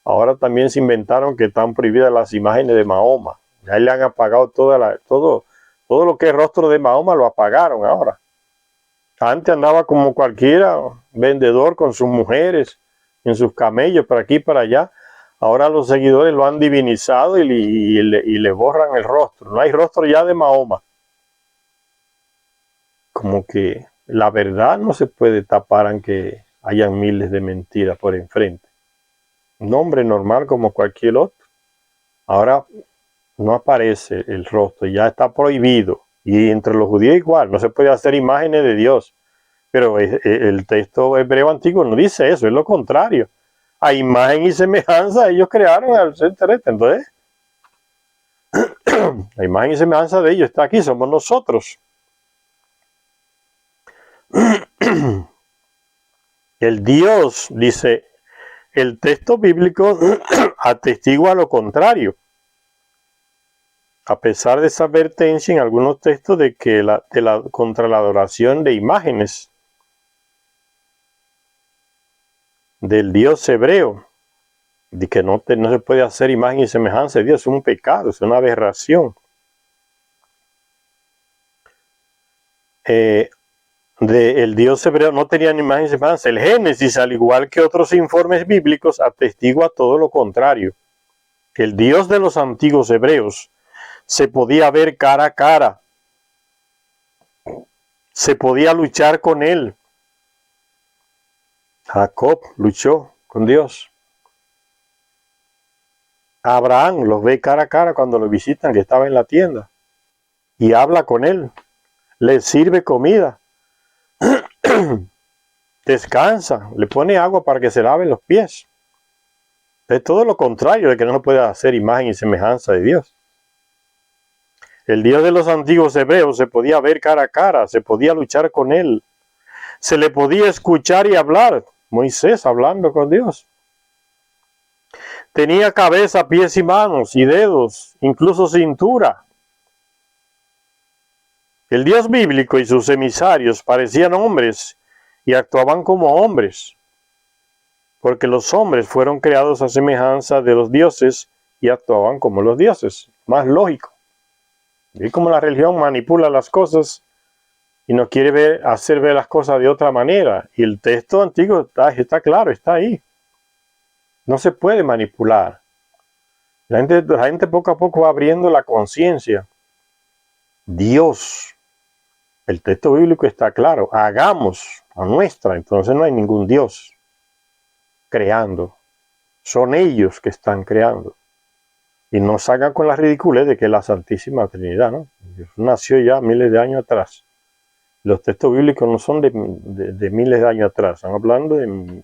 Ahora también se inventaron que están prohibidas las imágenes de Mahoma. Ya le han apagado todo lo que es rostro de Mahoma, lo apagaron ahora. Antes andaba como cualquiera, vendedor con sus mujeres, en sus camellos, para aquí y para allá. Ahora los seguidores lo han divinizado y le borran el rostro. No hay rostro ya de Mahoma. Como que la verdad no se puede tapar aunque hayan miles de mentiras por enfrente. Un hombre normal como cualquier otro. Ahora no aparece el rostro, ya está prohibido. Y entre los judíos igual, no se puede hacer imágenes de Dios. Pero el texto hebreo antiguo no dice eso, es lo contrario. A imagen y semejanza ellos crearon al ser terrestre. Entonces, la imagen y semejanza de ellos está aquí, somos nosotros. El Dios, dice, el texto bíblico atestigua lo contrario. A pesar de esa advertencia en algunos textos de que contra la adoración de imágenes del Dios hebreo, de que no se puede hacer imagen y semejanza de Dios, es un pecado, es una aberración. El Dios hebreo no tenía ni imagen y semejanza. El Génesis, al igual que otros informes bíblicos, atestigua todo lo contrario. El Dios de los antiguos hebreos se podía ver cara a cara, se podía luchar con él. Jacob luchó con Dios. Abraham los ve cara a cara cuando lo visitan, que estaba en la tienda, y habla con él, le sirve comida, descansa, le pone agua para que se laven los pies. Es todo lo contrario de que no se puede hacer imagen y semejanza de Dios. El Dios de los antiguos hebreos se podía ver cara a cara, se podía luchar con él, se le podía escuchar y hablar. Moisés hablando con Dios. Tenía cabeza, pies y manos y dedos, incluso cintura. El Dios bíblico y sus emisarios parecían hombres y actuaban como hombres, porque los hombres fueron creados a semejanza de los dioses y actuaban como los dioses. Más lógico. Y como la religión manipula las cosas y nos quiere hacer ver las cosas de otra manera. Y el texto antiguo está claro, está ahí. No se puede manipular. La gente poco a poco va abriendo la conciencia. Dios, el texto bíblico está claro, hagamos a nuestra, entonces no hay ningún Dios creando. Son ellos que están creando. Y no salgan con la ridiculez de que es la Santísima Trinidad, ¿no? Dios nació ya miles de años atrás. Los textos bíblicos no son de miles de años atrás, están hablando de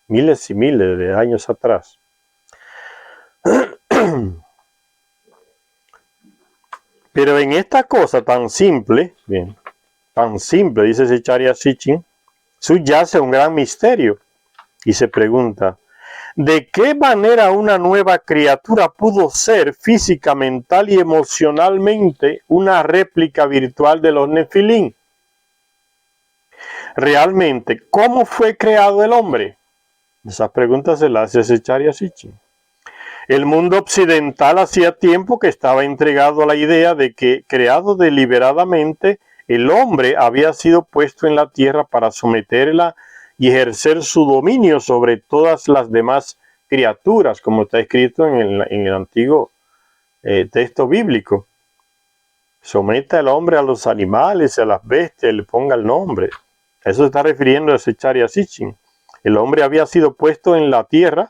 miles y miles de años atrás. Pero en esta cosa tan simple, bien, tan simple, dice Zecharia Sitchin, subyace un gran misterio. Y se pregunta, ¿de qué manera una nueva criatura pudo ser física, mental y emocionalmente una réplica virtual de los Nefilín? Realmente, ¿cómo fue creado el hombre? Esas preguntas se las hace Zecharia Sitchin. El mundo occidental hacía tiempo que estaba entregado a la idea de que, creado deliberadamente, el hombre había sido puesto en la tierra para someterla y ejercer su dominio sobre todas las demás criaturas, como está escrito en el antiguo texto bíblico. Someta al hombre a los animales, a las bestias, le ponga el nombre. Eso se está refiriendo a Zecharia Sitchin. El hombre había sido puesto en la tierra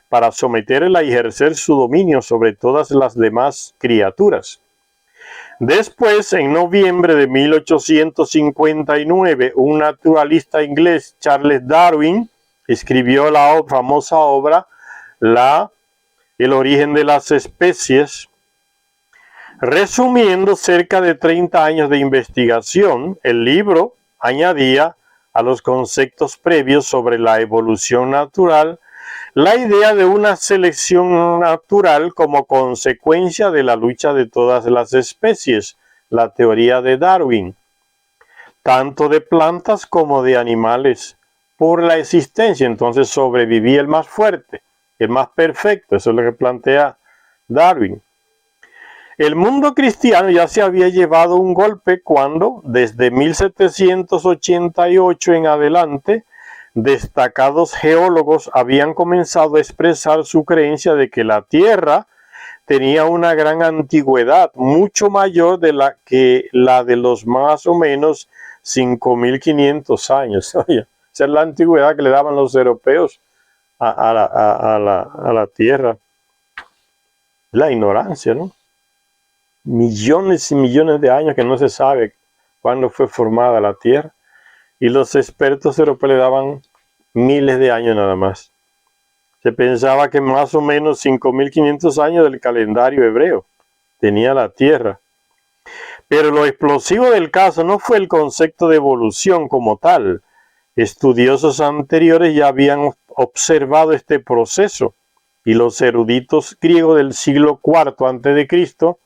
para someterla y ejercer su dominio sobre todas las demás criaturas. Después, en noviembre de 1859, un naturalista inglés, Charles Darwin, escribió la famosa obra El origen de las especies. Resumiendo cerca de 30 años de investigación, el libro añadía a los conceptos previos sobre la evolución natural la idea de una selección natural como consecuencia de la lucha de todas las especies, la teoría de Darwin, tanto de plantas como de animales, por la existencia. Entonces sobrevivía el más fuerte, el más perfecto, eso es lo que plantea Darwin. El mundo cristiano ya se había llevado un golpe cuando, desde 1788 en adelante, destacados geólogos habían comenzado a expresar su creencia de que la Tierra tenía una gran antigüedad, mucho mayor de la de los más o menos 5.500 años. Oye, esa es la antigüedad que le daban los europeos a la Tierra. La ignorancia, ¿no? Millones y millones de años que no se sabe cuándo fue formada la Tierra. y los expertos europeos le daban miles de años nada más. Se pensaba que más o menos 5.500 años del calendario hebreo tenía la Tierra. Pero lo explosivo del caso no fue el concepto de evolución como tal. Estudiosos anteriores ya habían observado este proceso y los eruditos griegos del siglo IV a.C.,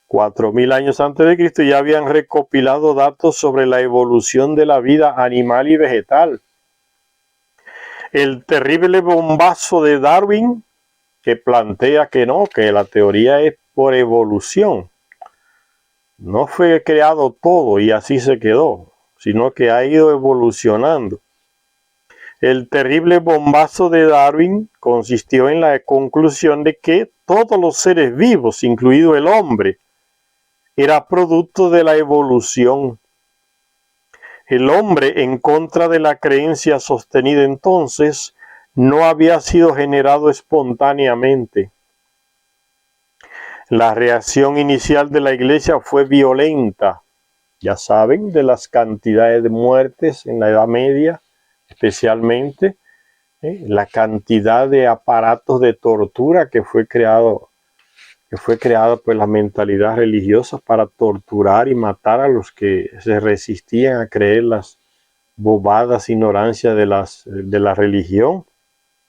4.000 años antes de Cristo, ya habían recopilado datos sobre la evolución de la vida animal y vegetal. El terrible bombazo de Darwin, que plantea que no, que la teoría es por evolución. No fue creado todo y así se quedó, sino que ha ido evolucionando. El terrible bombazo de Darwin consistió en la conclusión de que todos los seres vivos, incluido el hombre, era producto de la evolución. El hombre, en contra de la creencia sostenida entonces, no había sido generado espontáneamente. La reacción inicial de la iglesia fue violenta. Ya saben de las cantidades de muertes en la Edad Media, especialmente, la cantidad de aparatos de tortura que fue creado por la mentalidad religiosa para torturar y matar a los que se resistían a creer las bobadas, ignorancias de la religión.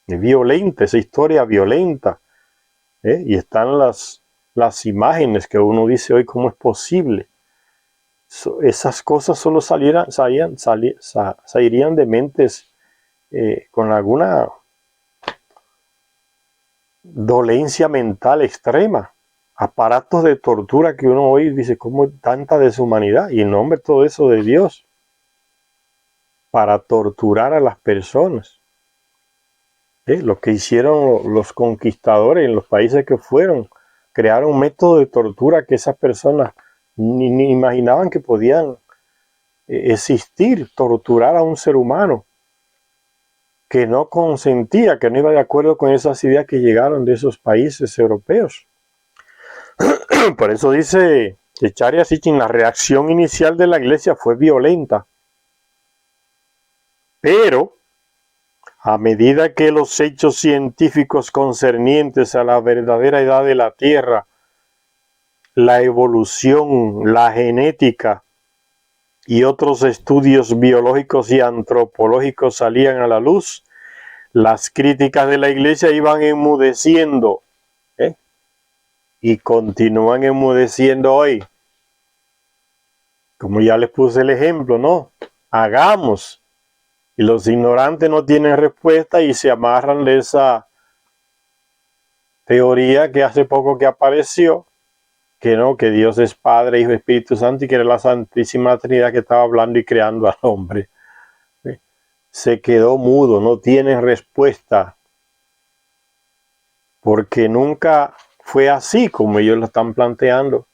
Es violenta, esa historia violenta. Y están las imágenes que uno dice hoy, ¿cómo es posible? Esas cosas solo salirían de mentes con alguna dolencia mental extrema. Aparatos de tortura que uno hoy dice, ¿cómo tanta deshumanidad? Y en nombre de todo eso de Dios, para torturar a las personas. Lo que hicieron los conquistadores en los países que fueron, crearon un método de tortura que esas personas ni imaginaban que podían existir, torturar a un ser humano que no consentía, que no iba de acuerdo con esas ideas que llegaron de esos países europeos. Por eso dice Zecharia Sitchin, la reacción inicial de la iglesia fue violenta, pero a medida que los hechos científicos concernientes a la verdadera edad de la Tierra, la evolución, la genética y otros estudios biológicos y antropológicos salían a la luz, las críticas de la iglesia iban enmudeciendo, y continúan enmudeciendo hoy. Como ya les puse el ejemplo, ¿no? Hagamos. Y los ignorantes no tienen respuesta y se amarran de esa teoría que hace poco que apareció, que no, que Dios es Padre, Hijo y Espíritu Santo, y que era la Santísima Trinidad que estaba hablando y creando al hombre. ¿Sí? Se quedó mudo, no tiene respuesta, porque nunca fue así como ellos lo están planteando.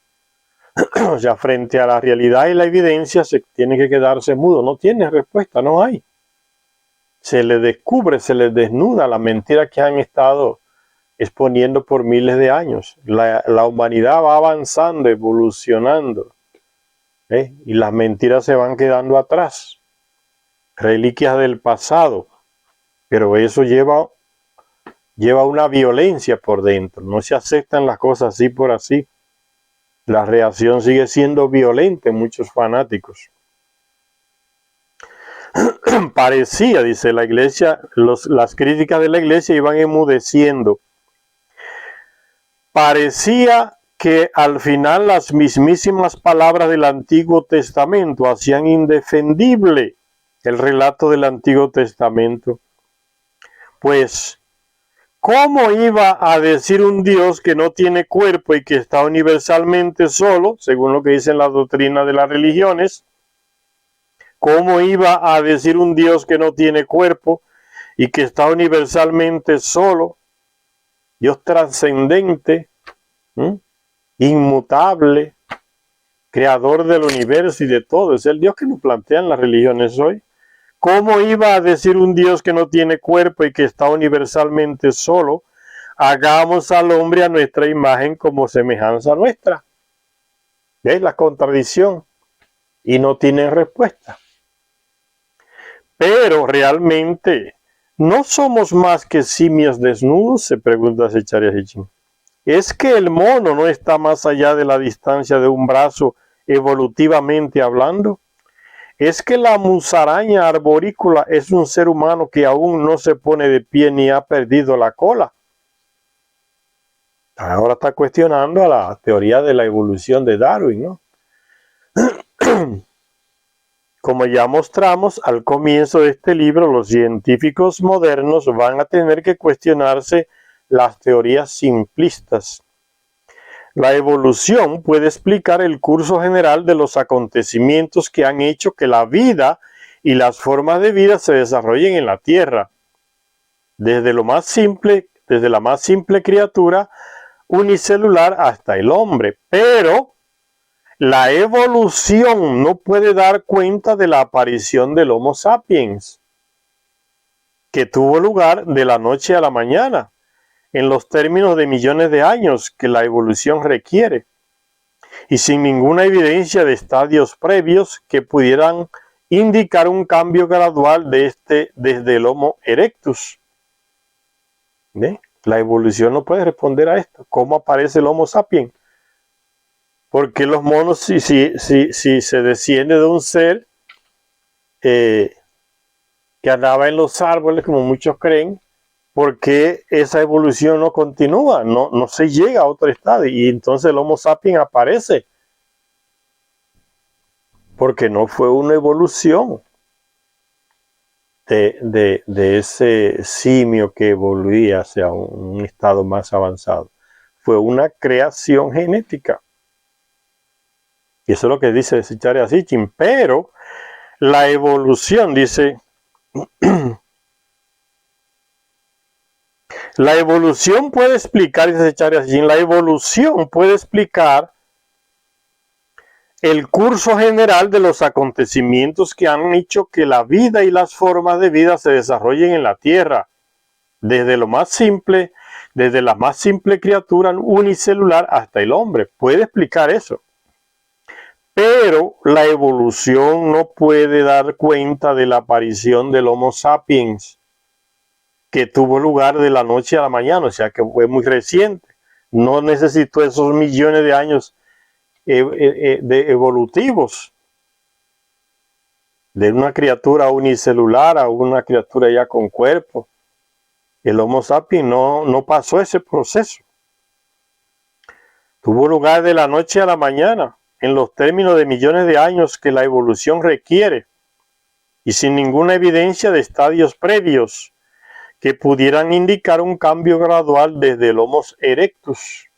O sea, frente a la realidad y la evidencia se tiene que quedarse mudo, no tiene respuesta, no hay. Se les descubre, se les desnuda la mentira que han estado exponiendo por miles de años. La humanidad va avanzando, evolucionando, y las mentiras se van quedando atrás, reliquias del pasado, pero eso lleva una violencia por dentro, no se aceptan las cosas así por así. La reacción sigue siendo violenta en muchos fanáticos. Parecía, dice la iglesia, las críticas de la iglesia iban enmudeciendo. Parecía que al final las mismísimas palabras del Antiguo Testamento hacían indefendible el relato del Antiguo Testamento. Pues, ¿cómo iba a decir un Dios que no tiene cuerpo y que está universalmente solo, según lo que dicen las doctrinas de las religiones? ¿Cómo iba a decir un Dios que no tiene cuerpo y que está universalmente solo? Dios trascendente, inmutable, creador del universo y de todo. Es el Dios que nos plantean las religiones hoy. ¿Cómo iba a decir un Dios que no tiene cuerpo y que está universalmente solo? Hagamos al hombre a nuestra imagen como semejanza nuestra. ¿Ves la contradicción? Y no tienen respuesta. Pero realmente, ¿no somos más que simios desnudos?, se pregunta Zecharia Sitchin. ¿Es que el mono no está más allá de la distancia de un brazo evolutivamente hablando? ¿Es que la musaraña arborícola es un ser humano que aún no se pone de pie ni ha perdido la cola? Ahora está cuestionando a la teoría de la evolución de Darwin, ¿no? Como ya mostramos al comienzo de este libro, los científicos modernos van a tener que cuestionarse las teorías simplistas. La evolución puede explicar el curso general de los acontecimientos que han hecho que la vida y las formas de vida se desarrollen en la Tierra, desde la más simple criatura unicelular hasta el hombre. Pero la evolución no puede dar cuenta de la aparición del Homo sapiens, que tuvo lugar de la noche a la mañana, en los términos de millones de años que la evolución requiere, y sin ninguna evidencia de estadios previos que pudieran indicar un cambio gradual desde el Homo erectus. ¿Ve? La evolución no puede responder a esto. ¿Cómo aparece el Homo sapiens? Porque los monos, si se desciende de un ser que andaba en los árboles, como muchos creen, porque esa evolución no continúa, no se llega a otro estado, y entonces el Homo sapiens aparece, porque no fue una evolución de ese simio que evoluía hacia un estado más avanzado. Fue una creación genética. Y eso es lo que dice Zecharia Sitchin. Pero la evolución, dice, la evolución puede explicar, dice Zecharia Sitchin, la evolución puede explicar el curso general de los acontecimientos que han hecho que la vida y las formas de vida se desarrollen en la Tierra, desde la más simple criatura unicelular hasta el hombre. Puede explicar eso. Pero la evolución no puede dar cuenta de la aparición del Homo sapiens, que tuvo lugar de la noche a la mañana, o sea que fue muy reciente. No necesitó esos millones de años evolutivos de una criatura unicelular a una criatura ya con cuerpo. El Homo sapiens no pasó ese proceso. Tuvo lugar de la noche a la mañana, en los términos de millones de años que la evolución requiere, y sin ninguna evidencia de estadios previos que pudieran indicar un cambio gradual desde el Homo erectus.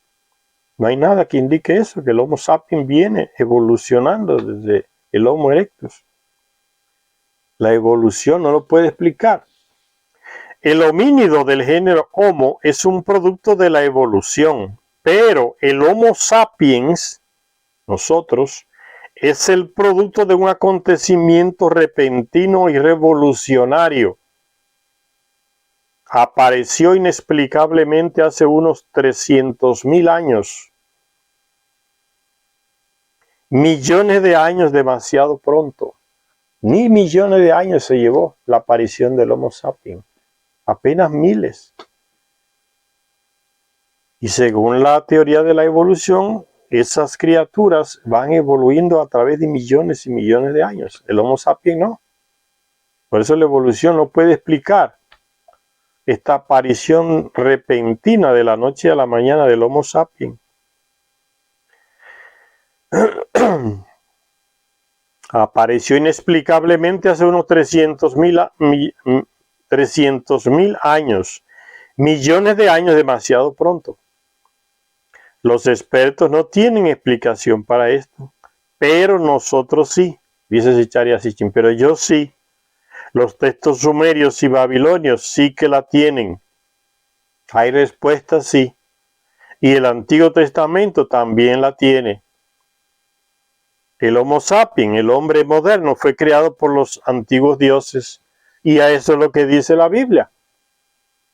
No hay nada que indique eso, que el Homo sapiens viene evolucionando desde el Homo erectus. La evolución no lo puede explicar. El homínido del género Homo es un producto de la evolución, pero el Homo sapiens, nosotros, es el producto de un acontecimiento repentino y revolucionario. Apareció inexplicablemente hace unos 300.000 años. Millones de años demasiado pronto. Ni millones de años se llevó la aparición del Homo sapiens. Apenas miles. Y según la teoría de la evolución, esas criaturas van evoluyendo a través de millones y millones de años. El Homo sapiens no. Por eso la evolución no puede explicar esta aparición repentina de la noche a la mañana del Homo sapiens. Apareció inexplicablemente hace unos 300.000 años. Millones de años demasiado pronto. Los expertos no tienen explicación para esto, pero nosotros sí, dice Zecharia Sitchin, pero yo sí. Los textos sumerios y babilonios sí que la tienen. Hay respuestas, sí. Y el Antiguo Testamento también la tiene. El Homo sapiens, el hombre moderno, fue creado por los antiguos dioses. Y a eso es lo que dice la Biblia.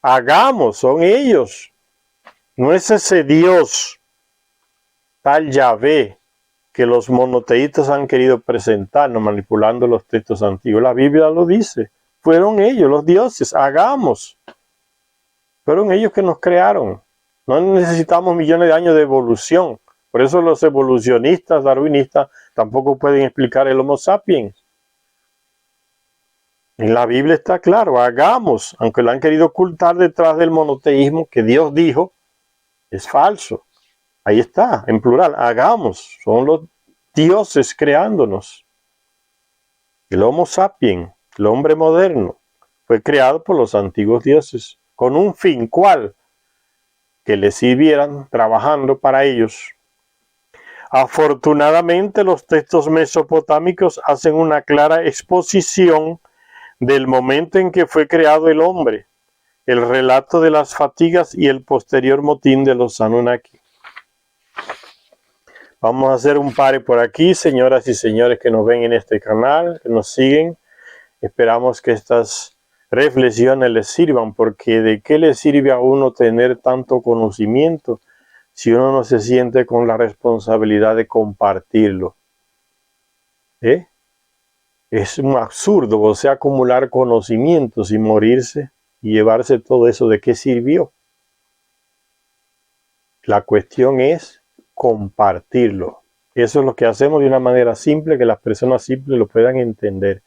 Hagamos, son ellos. No es ese Dios, tal Yahvé, que los monoteístas han querido presentarnos manipulando los textos antiguos. La Biblia lo dice. fueron ellos, los dioses, hagamos. Fueron ellos que nos crearon. No necesitamos millones de años de evolución. Por eso los evolucionistas, darwinistas, tampoco pueden explicar el Homo sapiens. En la Biblia está claro, hagamos, aunque lo han querido ocultar detrás del monoteísmo que Dios dijo, es falso. Ahí está, en plural, hagamos, son los dioses creándonos. El Homo sapiens, el hombre moderno, fue creado por los antiguos dioses, con un fin, ¿cuál? Que les sirvieran trabajando para ellos. Afortunadamente, los textos mesopotámicos hacen una clara exposición del momento en que fue creado el hombre, el relato de las fatigas y el posterior motín de los Anunnaki. Vamos a hacer un pare por aquí, señoras y señores que nos ven en este canal, que nos siguen. Esperamos que estas reflexiones les sirvan, porque ¿de qué le sirve a uno tener tanto conocimiento si uno no se siente con la responsabilidad de compartirlo? Es un absurdo, o sea, acumular conocimientos y morirse y llevarse todo eso. ¿De qué sirvió? La cuestión es compartirlo. Eso es lo que hacemos de una manera simple, que las personas simples lo puedan entender.